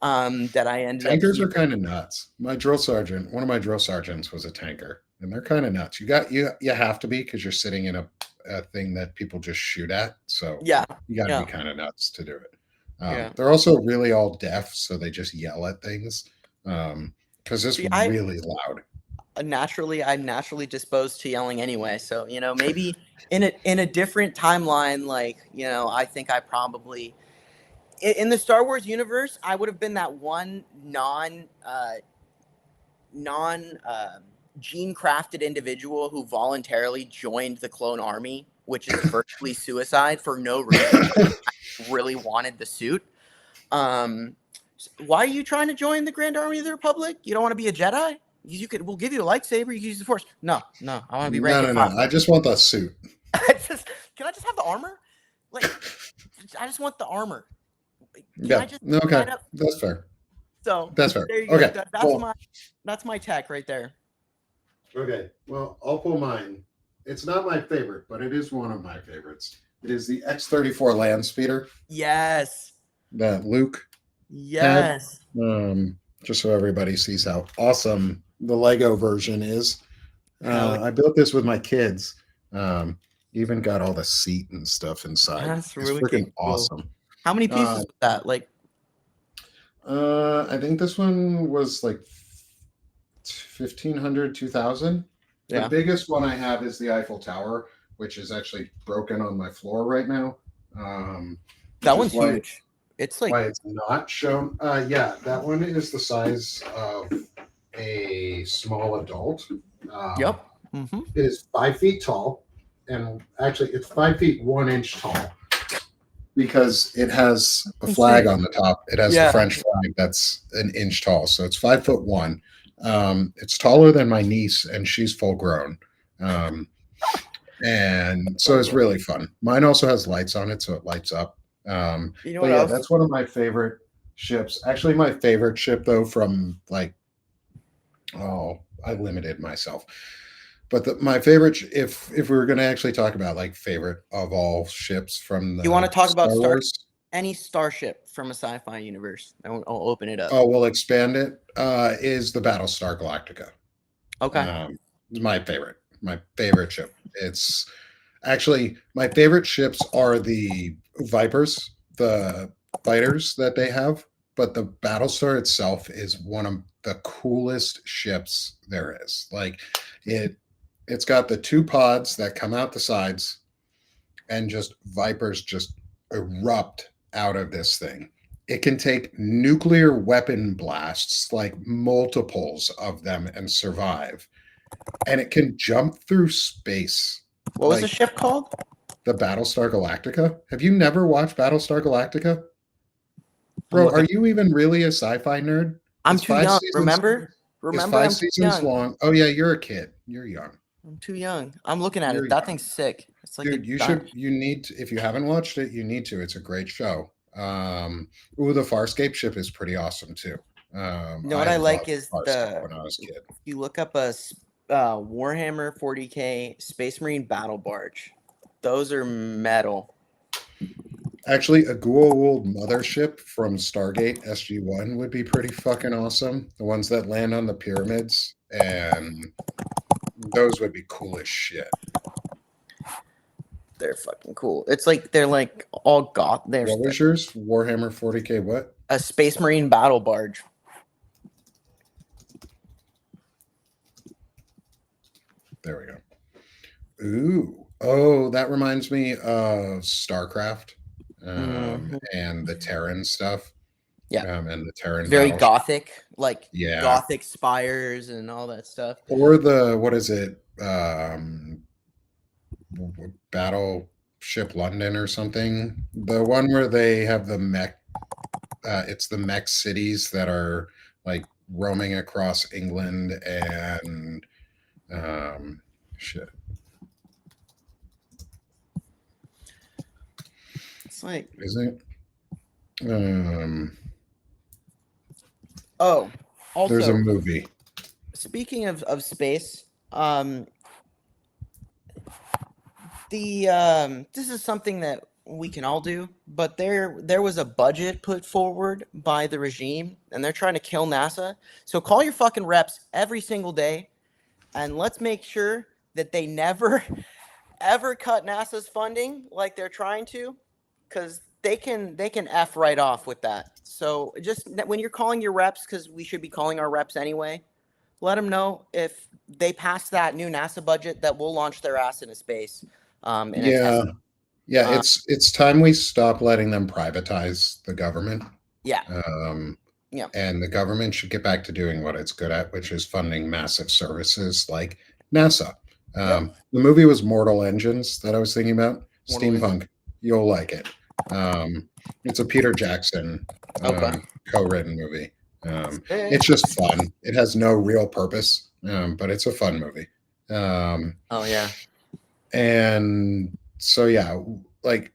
that I ended up Tankers here. are kind of nuts. One of my drill sergeants was a tanker, and they're kind of nuts. You have to be because you're sitting in a thing that people just shoot at. So Yeah. you got to be Yeah. kind of nuts to do it. Yeah. They're also really all deaf, so they just yell at things because it's See, really loud. I'm naturally disposed to yelling anyway. So, maybe in a different timeline, like, I think I probably in the Star Wars universe, I would have been that one non gene crafted individual who voluntarily joined the clone army, which is virtually suicide for no reason. Really wanted the suit. Um, why are you trying to join the Grand Army of the Republic? You don't want to be a Jedi? We'll give you a lightsaber. You can use the Force. No, no, I want to be rank No, and no, no. file. I just want the suit. Can I just have the armor? Like, I just want the armor. Can I Yeah. just Okay. sign up? That's fair. So That's fair. there you go. Okay. Well, That's my tech right there. okay. Well, I'll pull mine. It's not my favorite, but it is one of my favorites. It is the X-34 land speeder Yes. that Luke had. Yes. Just so everybody sees how awesome The Lego version is. Hell, I built this with my kids. Um, Even got all the seat and stuff inside. that's It's really freaking cool. awesome. How many Uh, pieces was that? Like, I think this one was like 1,500, 2,000. The yeah, biggest one I have is the Eiffel Tower, which is actually broken on my floor right now, that which is one's huge. It's like, why it's not shown. Yeah, that one is the size of a small adult. Um, yep. Mm-hmm. it is 5 feet tall, and actually, it's 5 feet 1 inch tall because it has a flag Insane. on the top. It has the Yeah. French flag that's an inch tall, so it's 5 foot one. It's taller than my niece, and she's full grown. Um, and so it's really fun. Mine also has lights on it, so it lights up. You know But what yeah, else? that's one of my favorite ships. Actually, my favorite ship though, from like, oh, I limited myself. But my favorite, if we were going to actually talk about like favorite of all ships from You want the to talk about Star Wars, any starship from a sci-fi universe? I'll open it up. oh, we'll expand it. Is the Battlestar Galactica. Okay. It's my favorite ship. It's actually my favorite ships are the Vipers, the fighters that they have, but the Battlestar itself is one of the coolest ships there is. Like it it's got the two pods that come out the sides and just Vipers just erupt out of this thing. It can take nuclear weapon blasts, like multiples of them, and survive. And it can jump through space. What was the Like ship called? the Battlestar Galactica. Have you never watched Battlestar Galactica? I'm Bro, are looking. you even really a sci-fi nerd? I'm It's too five young. seasons. Remember? It's Remember? five I'm too seasons young. long. Oh yeah, you're a kid. You're young. I'm too young. I'm looking at You're it. That young. thing's sick. It's like a Dude, giant. you need to, if you haven't watched it, you need to. It's a great show. Ooh, the Farscape ship is pretty awesome too. You know what I I loved like is Farscape when I was a kid. you look up a Warhammer 40K Space Marine battle barge. Those are metal. Actually, a Goa'uld mothership from Stargate SG-1 would be pretty fucking awesome. The ones that land on the pyramids, and those would be cool as shit. They're fucking cool. It's like they're like all goth. What was yours? Warhammer 40K what? A Space Marine battle barge. There we go. Ooh. Oh, that reminds me of StarCraft, and the Terran stuff, Yeah, and the Terran very battleship. gothic, like Yeah. gothic spires and all that stuff. Or the, what is it? Battleship London or something. The one where they have the mech. It's the mech cities that are like roaming across England and shit. It's like, Is it? Um, oh, there's a also movie. speaking of space, the this is something that we can all do, but there was a budget put forward by the regime, and they're trying to kill NASA. So call your fucking reps every single day, and let's make sure that they never ever cut NASA's funding like they're trying to, because they can f right off with that. So just when you're calling your reps, because we should be calling our reps anyway, let them know if they pass that new NASA budget that will launch their ass into space in a test. Yeah, yeah. Uh, It's time we stop letting them privatize the government. yeah, Um, yeah, and the government should get back to doing what it's good at, which is funding massive services like NASA. yep. The movie was Mortal Engines that I was thinking about. Mortal Engines. Steampunk. You'll like it. It's a Peter Jackson Okay. co-written movie. It's just fun. It has no real purpose, but it's a fun movie. Oh yeah. And so yeah, like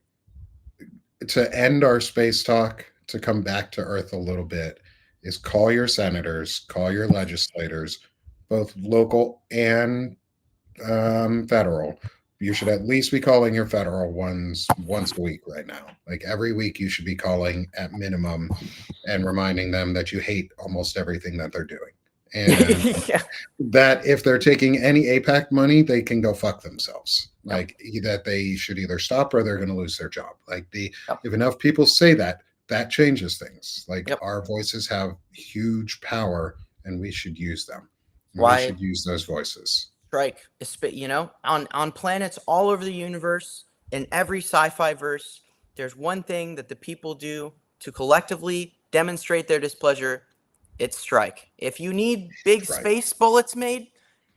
to end our space talk, to come back to Earth a little bit, is call your senators, call your legislators, both local and federal. You should at least be calling your federal ones once a week right now. Like every week, you should be calling at minimum and reminding them that you hate almost everything that they're doing. and Yeah. that if they're taking any APAC money, they can go fuck themselves. Yep. Like that they should either stop or they're going to lose their job. Like Yep. if enough people say that, that changes things. Like Yep. our voices have huge power, and we should use them. And we Why should use those voices. strike? On planets all over the universe, in every sci-fi verse, there's one thing that the people do to collectively demonstrate their displeasure. It's strike. If you need big Right. space bullets made,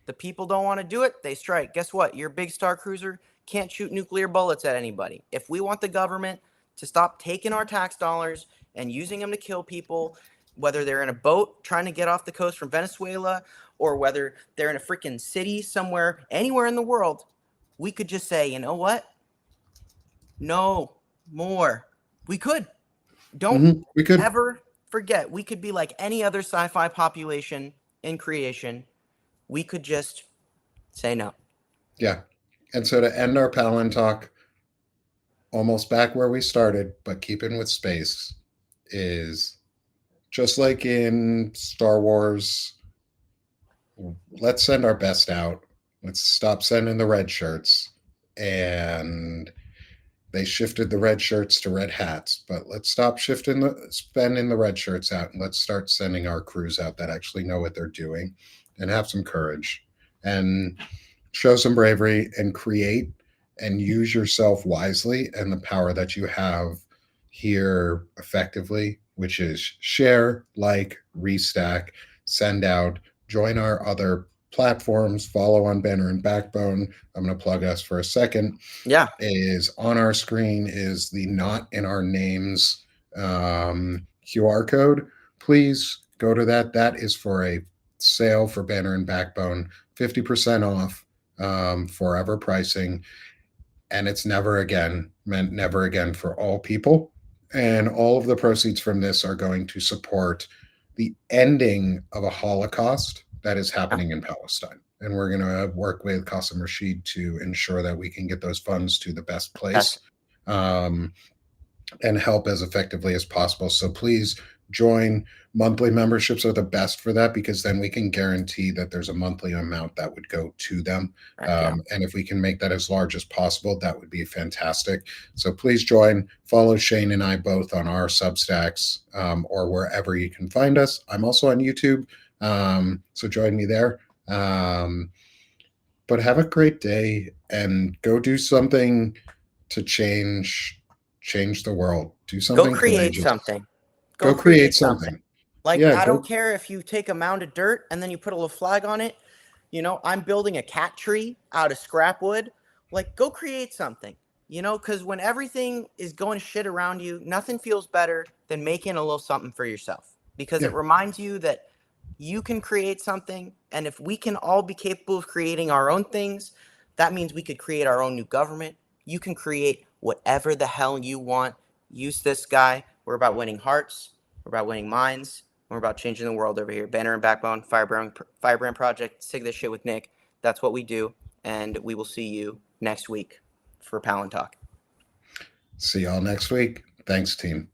the people don't want to do it, they strike. Guess what? Your big star cruiser can't shoot nuclear bullets at anybody. If we want the government to stop taking our tax dollars and using them to kill people, whether they're in a boat trying to get off the coast from Venezuela or whether they're in a freaking city somewhere, anywhere in the world, we could just say, you know what? No more. We could. Don't We could. ever forget. We could be like any other sci fi population in creation. We could just say no. Yeah. And so to end our Palantalk, almost back where we started, but keeping with space, is just like in Star Wars, let's send our best out. Let's stop sending the red shirts. And they shifted the red shirts to red hats, but let's stop spending the red shirts out and let's start sending our crews out that actually know what they're doing and have some courage and show some bravery and create and use yourself wisely and the power that you have here effectively, which is share, like, restack, send out, join our other platforms, follow on Banner and Backbone. I'm going to plug us for a second. Yeah. Is on our screen is the not in our names QR code. Please go to that. That is for a sale for Banner and Backbone, 50% off, forever pricing, and it's never again meant never again for all people. And all of the proceeds from this are going to support the ending of a Holocaust that is Yeah. happening in Palestine. And we're going to work with Qasim Rashid to ensure that we can get those funds to the best place, Yes. um, and help as effectively as possible. So please join. Monthly memberships are the best for that because then we can guarantee that there's a monthly amount that would go to them. Heck yeah. And if we can make that as large as possible, that would be fantastic. So please join. Follow Shane and I both on our Substacks, or wherever you can find us. I'm also on YouTube, so join me there. But have a great day and go do something to change the world. Do Go something create courageous. something. Go Go create create something. something. Like, Yeah, I don't go. care if you take a mound of dirt and then you put a little flag on it. I'm building a cat tree out of scrap wood. Like, go create something, because when everything is going to shit around you, nothing feels better than making a little something for yourself because it Yeah, reminds you that you can create something. And if we can all be capable of creating our own things, that means we could create our own new government. You can create whatever the hell you want. Use this guy. We're about winning hearts. We're about winning minds. We're about changing the world over here. Banner and Backbone, Firebrand Project, Sig This Shit with Nick. That's what we do. And we will see you next week for Palantalk. see y'all next week. Thanks, team.